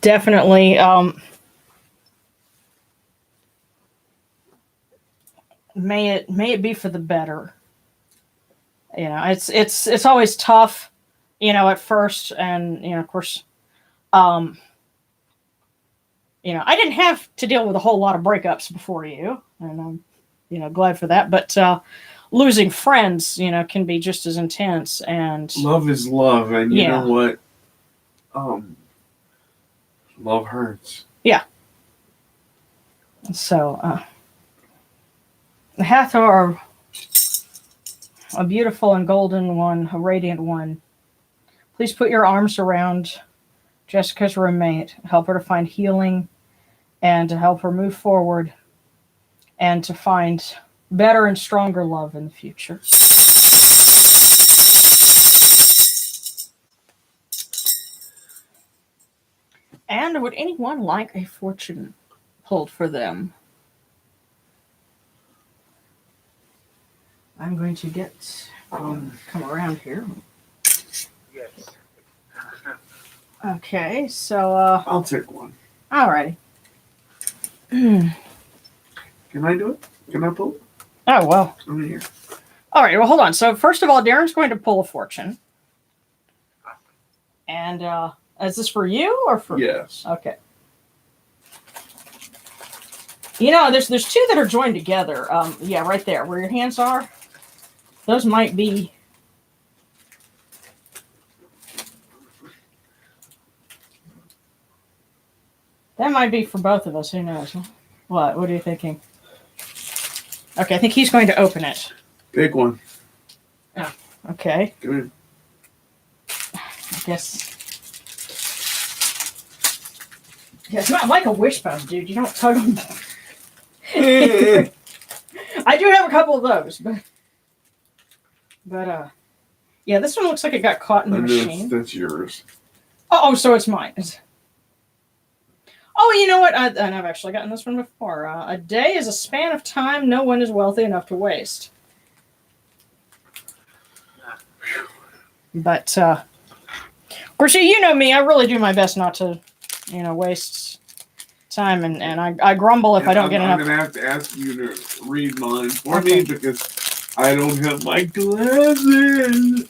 definitely. May it be for the better. You know, it's always tough, you know, at first, and you know, of course, you know, I didn't have to deal with a whole lot of breakups before you, and I'm, you know, glad for that. But losing friends, you know, can be just as intense. And
Love is love, and you
Yeah.
know what? Love hurts.
Yeah. So, Hathor, a beautiful and golden one, a radiant one, please put your arms around Jessica's roommate, help her to find healing, and to help her move forward, and to find better and stronger love in the future. And would anyone like a fortune pulled for them? I'm going to get come around here.
Yes.
Okay, so
I'll take one.
alrighty.
Can I do it? Can I pull it?
Oh well.
Over here.
All right. Well, hold on. So first of all, Darren's going to pull a fortune. And is this for you or for?
Yes.
Okay. You know, there's 2 that are joined together. Yeah, right there where your hands are. Those might be. That might be for both of us. Who knows? What? What are you thinking? Okay, I think he's going to open it.
Pick one.
Okay.
Come here.
I guess. Yeah, it's not like a wishbone, dude. You don't tug them. I do have a couple of those, but yeah, this one looks like it got caught in the machine.
That's yours.
Oh, so it's mine. Oh, you know what? And I've actually gotten this one before. A day is a span of time no one is wealthy enough to waste. But, of course, you know me. I really do my best not to, you know, waste time. And I grumble if I don't get enough.
I'm going to have to ask you to read mine for me because I don't have my glasses.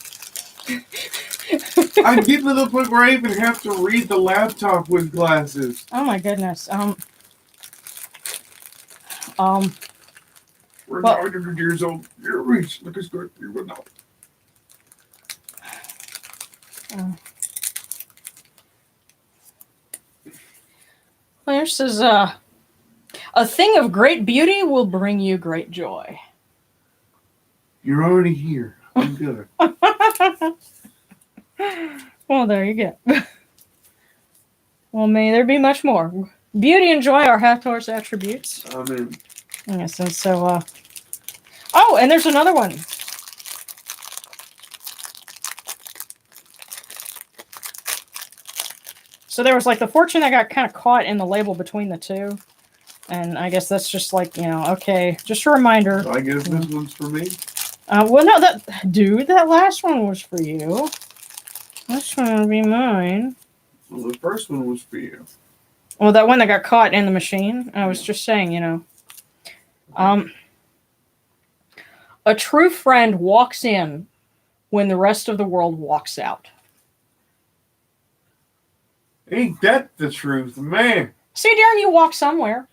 I'm getting to the point where I even have to read the laptop with glasses.
Oh my goodness.
We're
Well-
900 years old. You're rich. Look at good. You would know.
Well, this is a thing of great beauty will bring you great joy.
You're already here. I'm good.
Well, there you go. Well, may there be much more. Beauty and joy are Hathor's attributes.
Amen.
Yes, and so, oh, and there's another one. So there was like the fortune that got kind of caught in the label between the 2. And I guess that's just like, you know, okay, just a reminder.
So I guess this one's for me.
Well, no, that last one was for you. This one would be mine.
Well, the first one was for you.
Well, that one that got caught in the machine. I was just saying, you know. A true friend walks in when the rest of the world walks out.
Ain't that the truth, man?
See, Darren, you walk somewhere.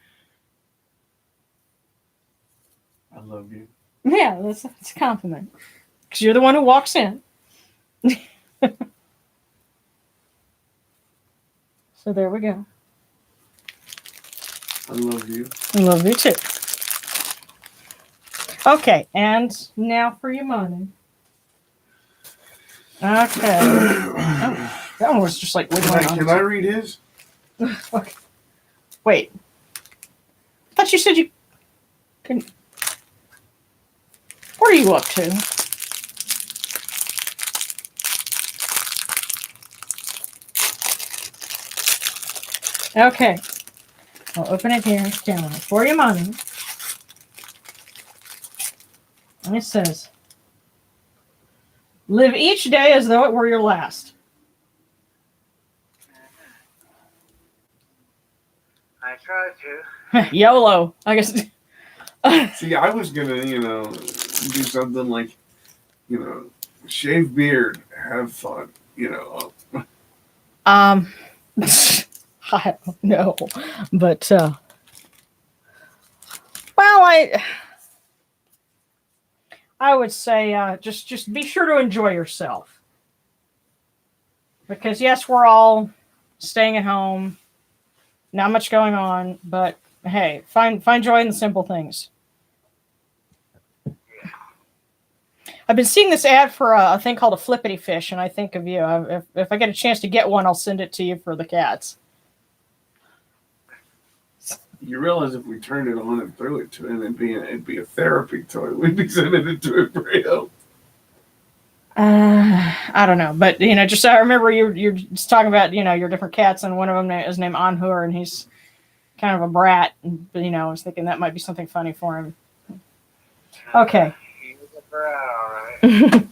I love you.
Yeah, that's a compliment. Because you're the one who walks in. So there we go.
I love you.
I love you too. Okay, and now for your money. Okay. Oh, that one was just like wiggling on.
Can I read his?
Okay. Wait. I thought you said you couldn't. What are you up to? Okay. I'll open it here. For your money. And it says, live each day as though it were your last.
I tried to.
YOLO. I guess.
See, I was gonna, do something like, shave beard, have fun,
I don't know. But well, I would say just be sure to enjoy yourself. Because yes, we're all staying at home. Not much going on, but hey, find joy in the simple things. I've been seeing this ad for a thing called a flippity fish, and I think of you. If I get a chance to get one, I'll send it to you for the cats.
You realize if we turned it on and threw it to him, it'd be a therapy toy. We'd be sending it to him for help.
I don't know, but just I remember you're just talking about your different cats, and one of them is named Anhur, and he's kind of a brat. But I was thinking that might be something funny for him. Okay.
He was a brat, all right.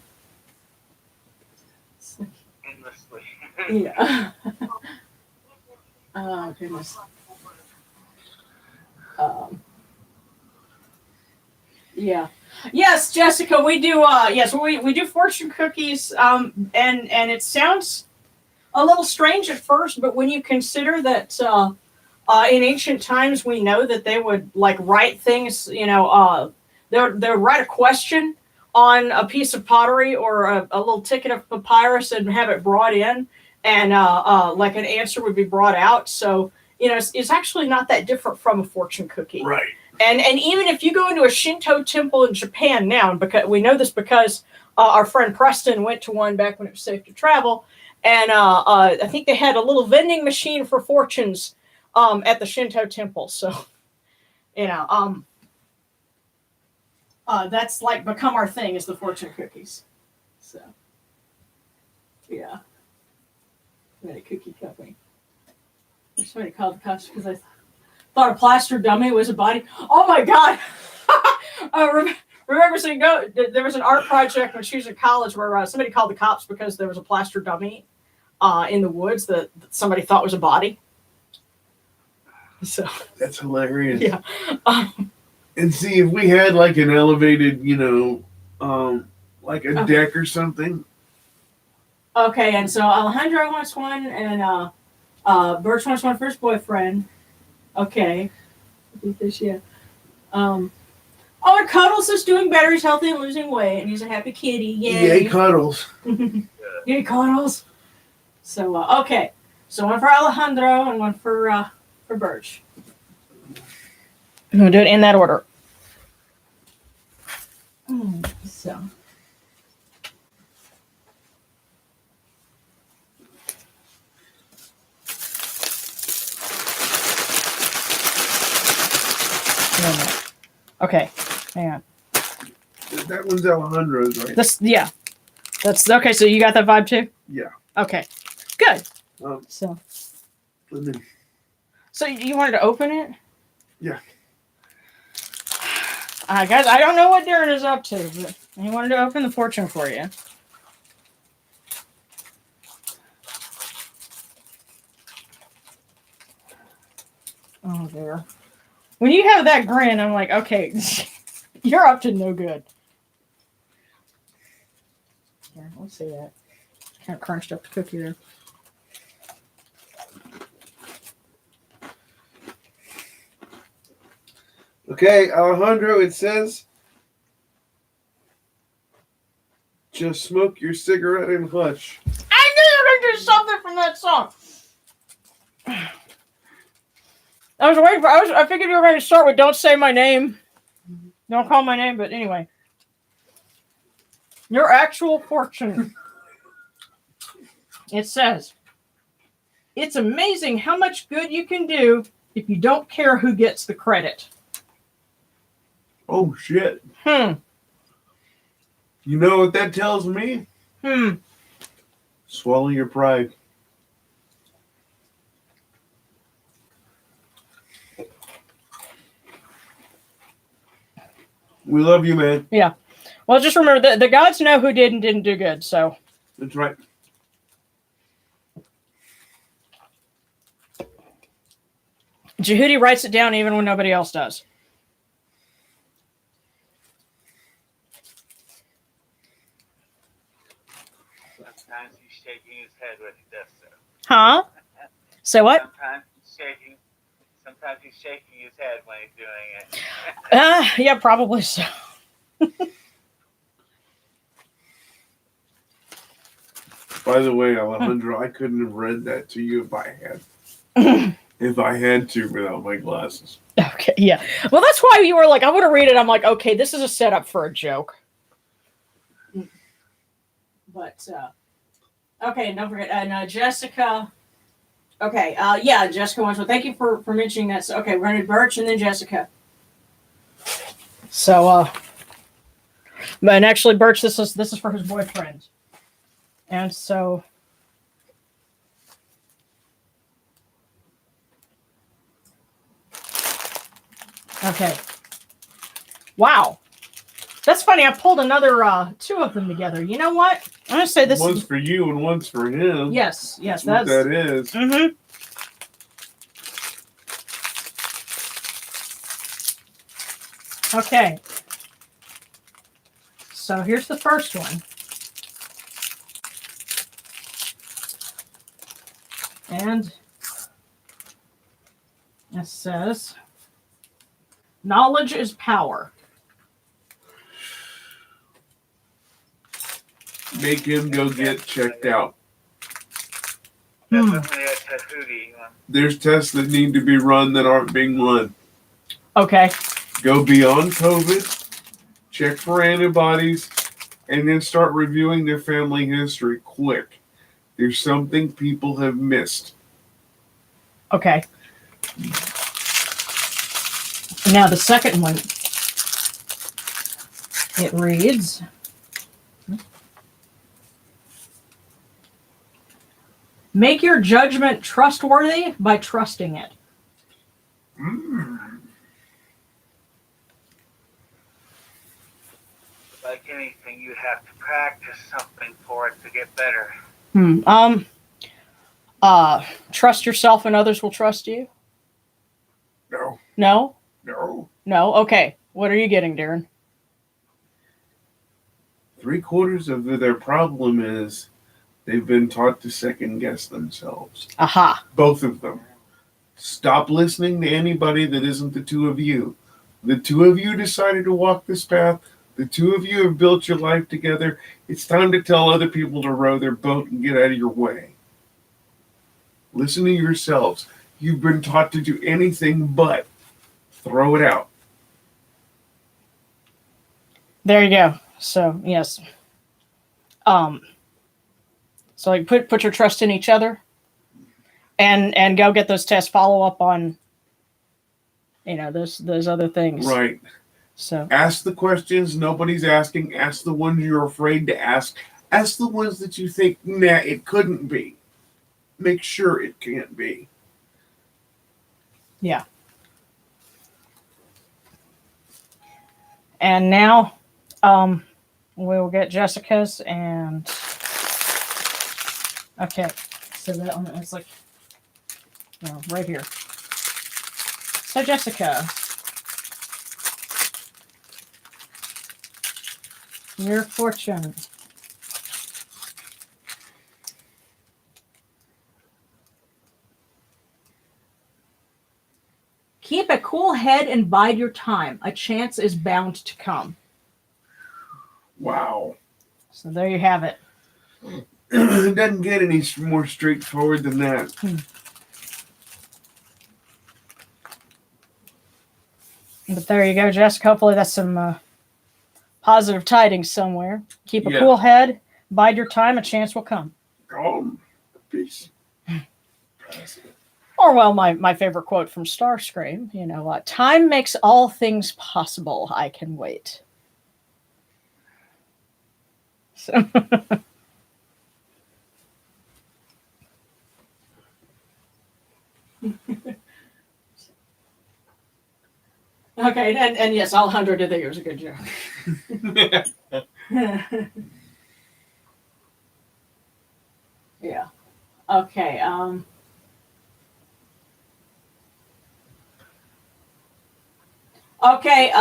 Endlessly.
Yeah. Oh goodness. Yeah. Yes, Jessica, we do. Yes, we do fortune cookies. And it sounds a little strange at first, but when you consider that in ancient times we know that they would write things. They would write a question on a piece of pottery or a little ticket of papyrus and have it brought in, and an answer would be brought out. So it's actually not that different from a fortune cookie.
Right.
And even if you go into a Shinto temple in Japan now, and because we know this because our friend Preston went to one back when it was safe to travel, and I think they had a little vending machine for fortunes at the Shinto temple. So, that's become our thing is the fortune cookies. So, yeah, a cookie company. Somebody called the cops because I thought a plaster dummy was a body. Oh my God! Remember seeing there was an art project when she was in college where somebody called the cops because there was a plaster dummy in the woods that somebody thought was a body. So
that's hilarious.
Yeah.
And see, if we had an elevated, a deck or something.
Okay, and so Alejandro wants one, and Birch wants one for his boyfriend. Okay. Yeah. And Cuddles is doing better. He's healthy and losing weight, and he's a happy kitty. Yay.
Yay, Cuddles.
Yay, Cuddles. So, okay. So one for Alejandro and one for Birch. We'll do it in that order. So. Okay, hang on.
That one's Alejandro's, right?
That's okay. So you got that vibe too?
Yeah.
Okay, good.
So
you wanted to open it?
Yeah.
Guys, I don't know what Darren is up to, but he wanted to open the fortune for you. Oh dear. When you have that grin, I'm like, okay, you're up to no good. Here, let's see that. Kind of crunched up the cookie there.
Okay, Alejandro, it says, just smoke your cigarette and hush.
I knew you were going to do something from that song. I was waiting for. I figured you were going to start with "Don't say my name, don't call my name." But anyway, your actual fortune. It says, "It's amazing how much good you can do if you don't care who gets the credit."
Oh, shit.
Hmm.
You know what that tells me?
Hmm.
Swallow your pride. We love you, man.
Yeah. Well, just remember the gods know who did and didn't do good. So
That's right.
Jehudi writes it down even when nobody else does.
Sometimes he's shaking his head when he does so.
Huh? Say what?
Sometimes he's shaking his head when he's doing it.
Yeah, probably so.
By the way, Alejandro, I couldn't have read that to you if I had. If I had to without my glasses.
Okay, yeah. Well, that's why you were like, I want to read it. I'm like, okay, this is a setup for a joke. But, okay, don't forget, and Jessica. Okay, yeah, Jessica wants to. Thank you for mentioning that. So, okay, we're going to do Birch and then Jessica. So, and actually, Birch, this is for his boyfriend. And so, okay. Wow. That's funny. I pulled another two of them together. You know what? I'm going to say this.
One's for you and one's for him.
Yes,
That's what that is.
Mm-hmm. Okay. So here's the first one. And it says, knowledge is power.
Make him go get checked out.
Definitely a Tahuti one.
There's tests that need to be run that aren't being run.
Okay.
Go beyond COVID, check for antibodies, and then start reviewing their family history quick. There's something people have missed.
Okay. Now the second one, it reads, make your judgment trustworthy by trusting it.
Like anything, you have to practice something for it to get better.
Trust yourself and others will trust you?
No.
No?
No.
No? Okay. What are you getting, Darren?
3/4 of their problem is they've been taught to second guess themselves.
Aha.
Both of them. Stop listening to anybody that isn't the two of you. The two of you decided to walk this path. The two of you have built your life together. It's time to tell other people to row their boat and get out of your way. Listen to yourselves. You've been taught to do anything but throw it out.
There you go. So, yes. So like put your trust in each other and go get those tests, follow up on those other things.
Right.
So
ask the questions nobody's asking. Ask the ones you're afraid to ask. Ask the ones that you think, nah, it couldn't be. Make sure it can't be.
yeah. And now we'll get Jessica's and okay. So that one is like right here. So Jessica, your fortune Keep a cool head and bide your time. A chance is bound to come.
Wow.
So there you have it.
It doesn't get any more straightforward than that.
But there you go, Jessica. Hopefully that's some positive tidings somewhere. Keep a cool head. Bide your time. A chance will come.
Peace.
Or, well, my favorite quote from Starscream, time makes all things possible. I can wait. So... Okay, and yes, Alejandro did think it was a good joke. Yeah. Okay. Okay.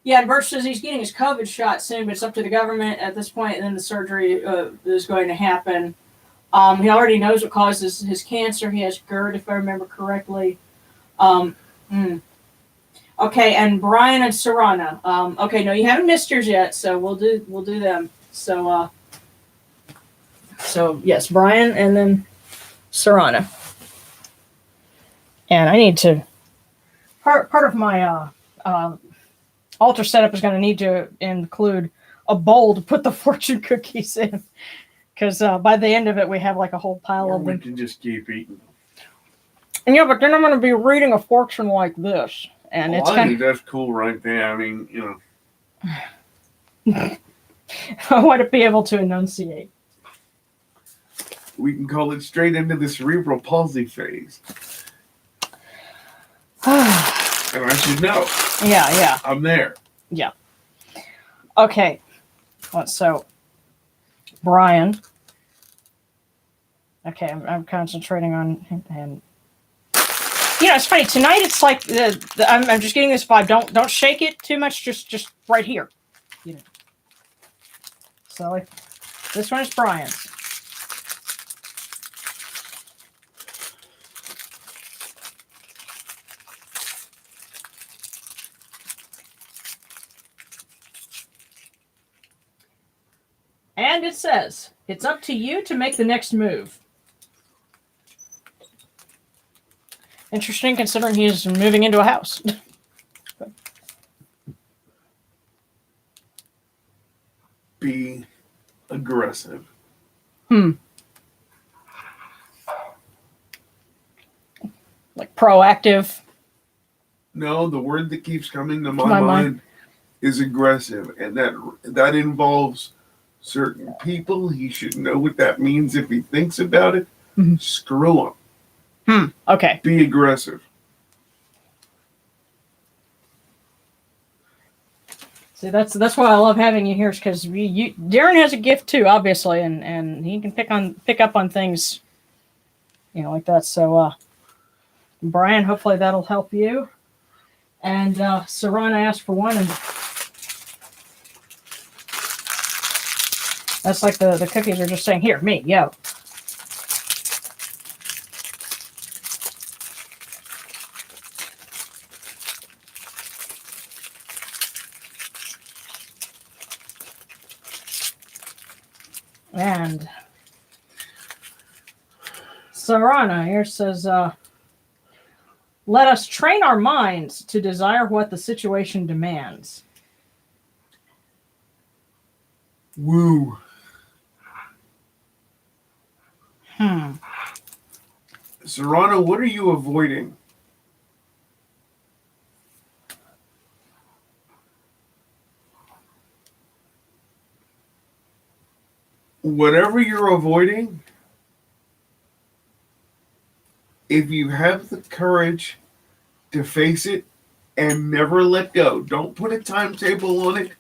Yeah, and Birch says he's getting his COVID shot soon, but it's up to the government at this point, and then the surgery is going to happen. He already knows what causes his cancer. He has GERD, if I remember correctly. Okay, and Brian and Sarana. Okay, no, you haven't missed yours yet, so we'll do them. So yes, Brian and then Sarana. And I need to part of my altar setup is going to need to include a bowl to put the fortune cookies in, because by the end of it we have like a whole pile of them.
We can just keep eating.
And yeah, but then I'm going to be reading a fortune like this. And it's
I think that's cool right there. I mean,
I want to be able to enunciate.
We can call it straight into the cerebral palsy phase. And I should know.
Yeah.
I'm there.
Yeah. Okay. So, Brian. Okay, I'm concentrating on him. And it's funny. Tonight it's like I'm just getting this vibe. Don't shake it too much. Just right here. So like, this one is Brian's. And it says, it's up to you to make the next move. Interesting, considering he's moving into a house.
Be aggressive.
Like proactive.
No, the word that keeps coming to my mind is aggressive, and that involves certain people. He should know what that means if he thinks about it.
Mm-hmm.
Screw him.
Okay.
Be aggressive.
See, that's why I love having you here, because Darren has a gift too, obviously, and he can pick up on things, like that. So, Brian, hopefully that'll help you. And Sarana asked for one, and that's like the cookies are just saying, here, me, yo. And Sarana here says, let us train our minds to desire what the situation demands.
Woo. Serrano, what are you avoiding? Whatever you're avoiding, if you have the courage to face it and never let go, don't put a timetable on it.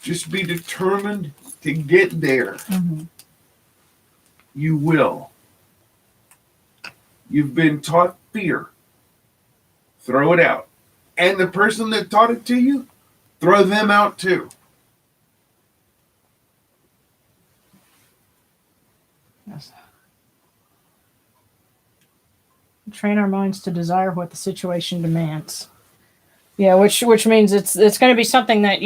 Just be determined to get there.
Mm-hmm.
You will. You've been taught fear. Throw it out. And the person that taught it to you, throw them out too.
Yes. Train our minds to desire what the situation demands. Yeah, which means it's going to be something that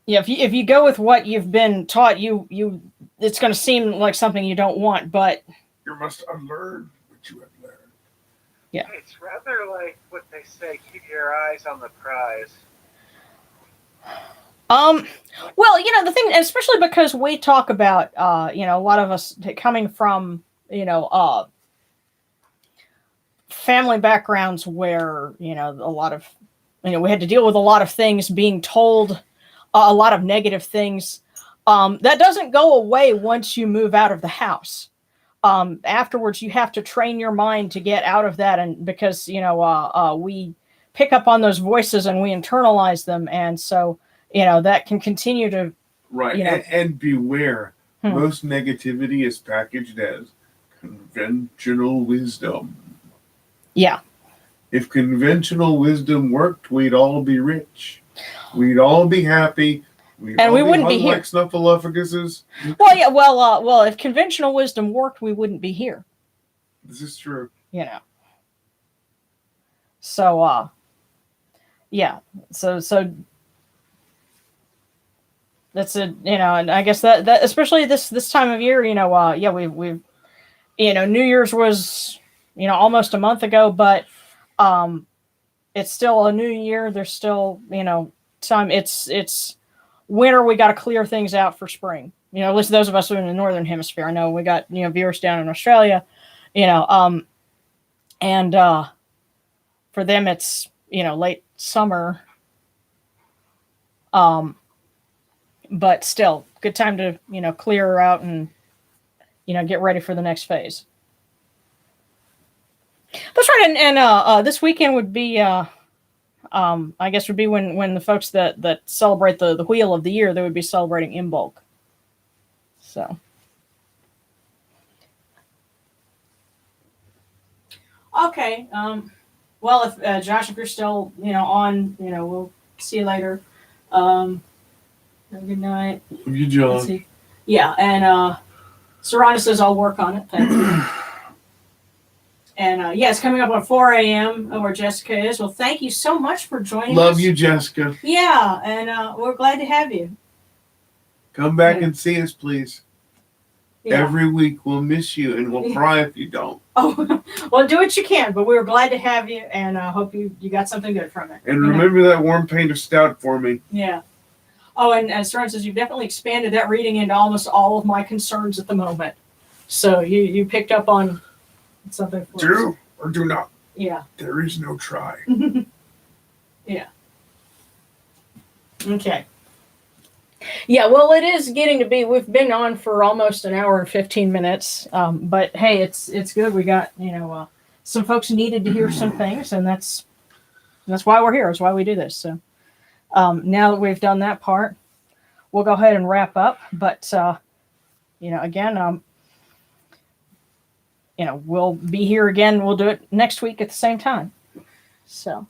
if you go with what you've been taught, it's going to seem like something you don't want, but
you must unlearn what you have learned.
Yeah,
it's rather like what they say: keep your eyes on the prize.
Well, the thing, especially because we talk about, a lot of us coming from, family backgrounds where, a lot of, we had to deal with a lot of things, being told a lot of negative things. That doesn't go away once you move out of the house. Afterwards, you have to train your mind to get out of that. And because, we pick up on those voices and we internalize them. And so, that can continue to...
Right, and beware. Most negativity is packaged as conventional wisdom.
Yeah.
If conventional wisdom worked, we'd all be rich. We'd all be happy. We wouldn't be here. Like snuffleupaguses.
Well, yeah, well, if conventional wisdom worked, we wouldn't be here.
This is true.
So, yeah. So that's it, and I guess that especially this time of year, we've New Year's was, almost a month ago, but it's still a new year. There's still, time. It's winter. We got to clear things out for spring. At least those of us who are in the Northern Hemisphere. I know we got, viewers down in Australia, and for them it's, late summer. But still, good time to, clear her out and, get ready for the next phase. That's right. And this weekend would be, I guess would be when the folks that celebrate the wheel of the year, they would be celebrating Imbolc. So. Okay. Well, if Josh, if you're still, on, we'll see you later. Good night.
You, John.
Yeah, and Serrana says I'll work on it. Thank you. And it's coming up at 4 a.m. where Jessica is. Well, thank you so much for joining us.
Love you, Jessica.
Yeah, and we're glad to have you.
Come back and see us, please. Yeah. Every week we'll miss you, and we'll cry if you don't.
Oh, well, do what you can, but we were glad to have you, and hope you got something good from it.
And remember that warm painter stout for me.
Yeah. Oh, and Stern says you've definitely expanded that reading into almost all of my concerns at the moment. So you picked up on something for us.
Do or do not.
Yeah.
There is no try.
Yeah. Okay. Yeah, well, it is getting to be, we've been on for almost an hour and 15 minutes. But hey, it's good. We got, some folks needed to hear some things, and that's why we're here. That's why we do this. So now that we've done that part, we'll go ahead and wrap up. But, again, we'll be here again. We'll do it next week at the same time. So.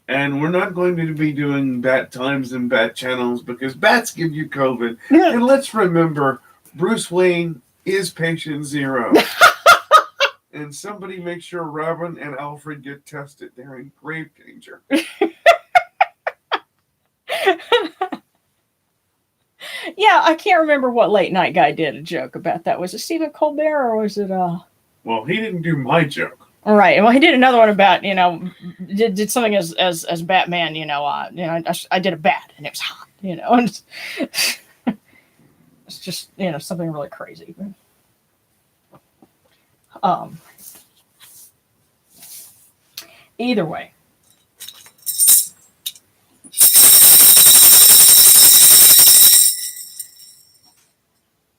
And we're not going to be doing bat times and bat channels because bats give you COVID. And let's remember, Bruce Wayne is patient zero. And somebody make sure Robin and Alfred get tested. They're in grave danger.
Yeah, I can't remember what late night guy did a joke about that. Was it Stephen Colbert or was it
Well, he didn't do my joke.
All right. Well, he did another one about, did something as Batman, I did a bat and it was hot, and it's just, something really crazy. Either way.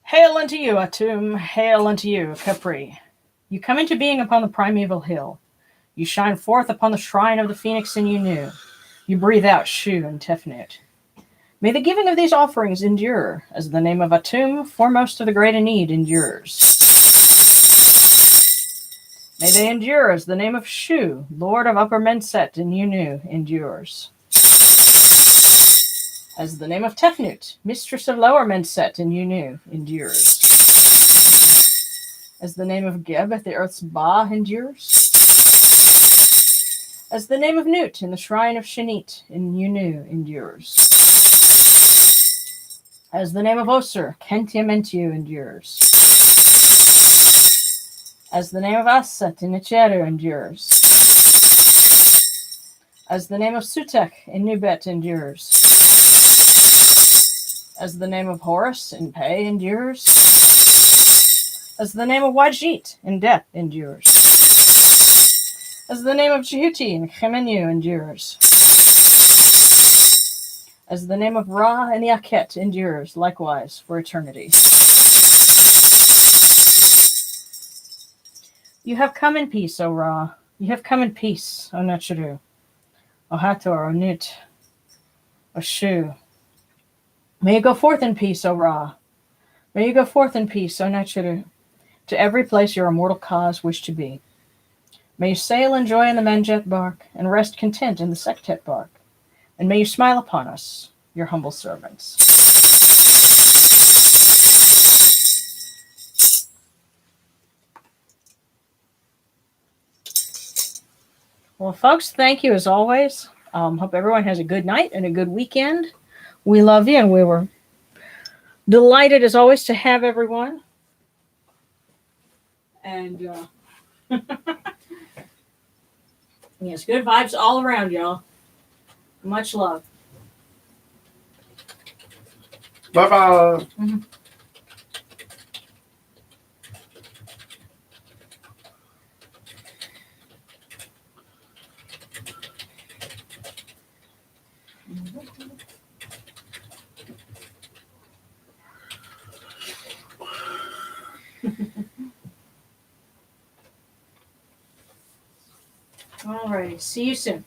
Hail unto you, Atum. Hail unto you, Capri. You come into being upon the primeval hill. You shine forth upon the shrine of the phoenix in you new. You breathe out Shu and Tefnut. May the giving of these offerings endure, as the name of Atum, foremost of the great in need, endures. May they endure as the name of Shu, Lord of Upper Menset in you new, endures. As the name of Tefnut, Mistress of Lower Menset in you new, endures. As the name of Geb at the earth's Ba endures. As the name of Newt in the shrine of Shanit in Yunu endures. As the name of Osir, Kentiamentiu endures. As the name of Asset in Icheru endures. As the name of Sutek in Nubet endures. As the name of Horus in Pe endures. As the name of Wajit in Dep endures. As the name of Jehuti in Chemenu endures. As the name of Ra in Yaket endures, likewise, for eternity. You have come in peace, O Ra. You have come in peace, O Necheru. O Hathor, O Nut, O Shu. May you go forth in peace, O Ra. May you go forth in peace, O Necheru, to every place your immortal cause wish to be. May you sail in joy in the Menjet bark, and rest content in the Sektet bark. And may you smile upon us, your humble servants. Well, folks, thank you as always. Hope everyone has a good night and a good weekend. We love you, and we were delighted as always to have everyone. And yes, good vibes all around, y'all. Much love.
Bye-bye.
Mm-hmm. All right. See you soon.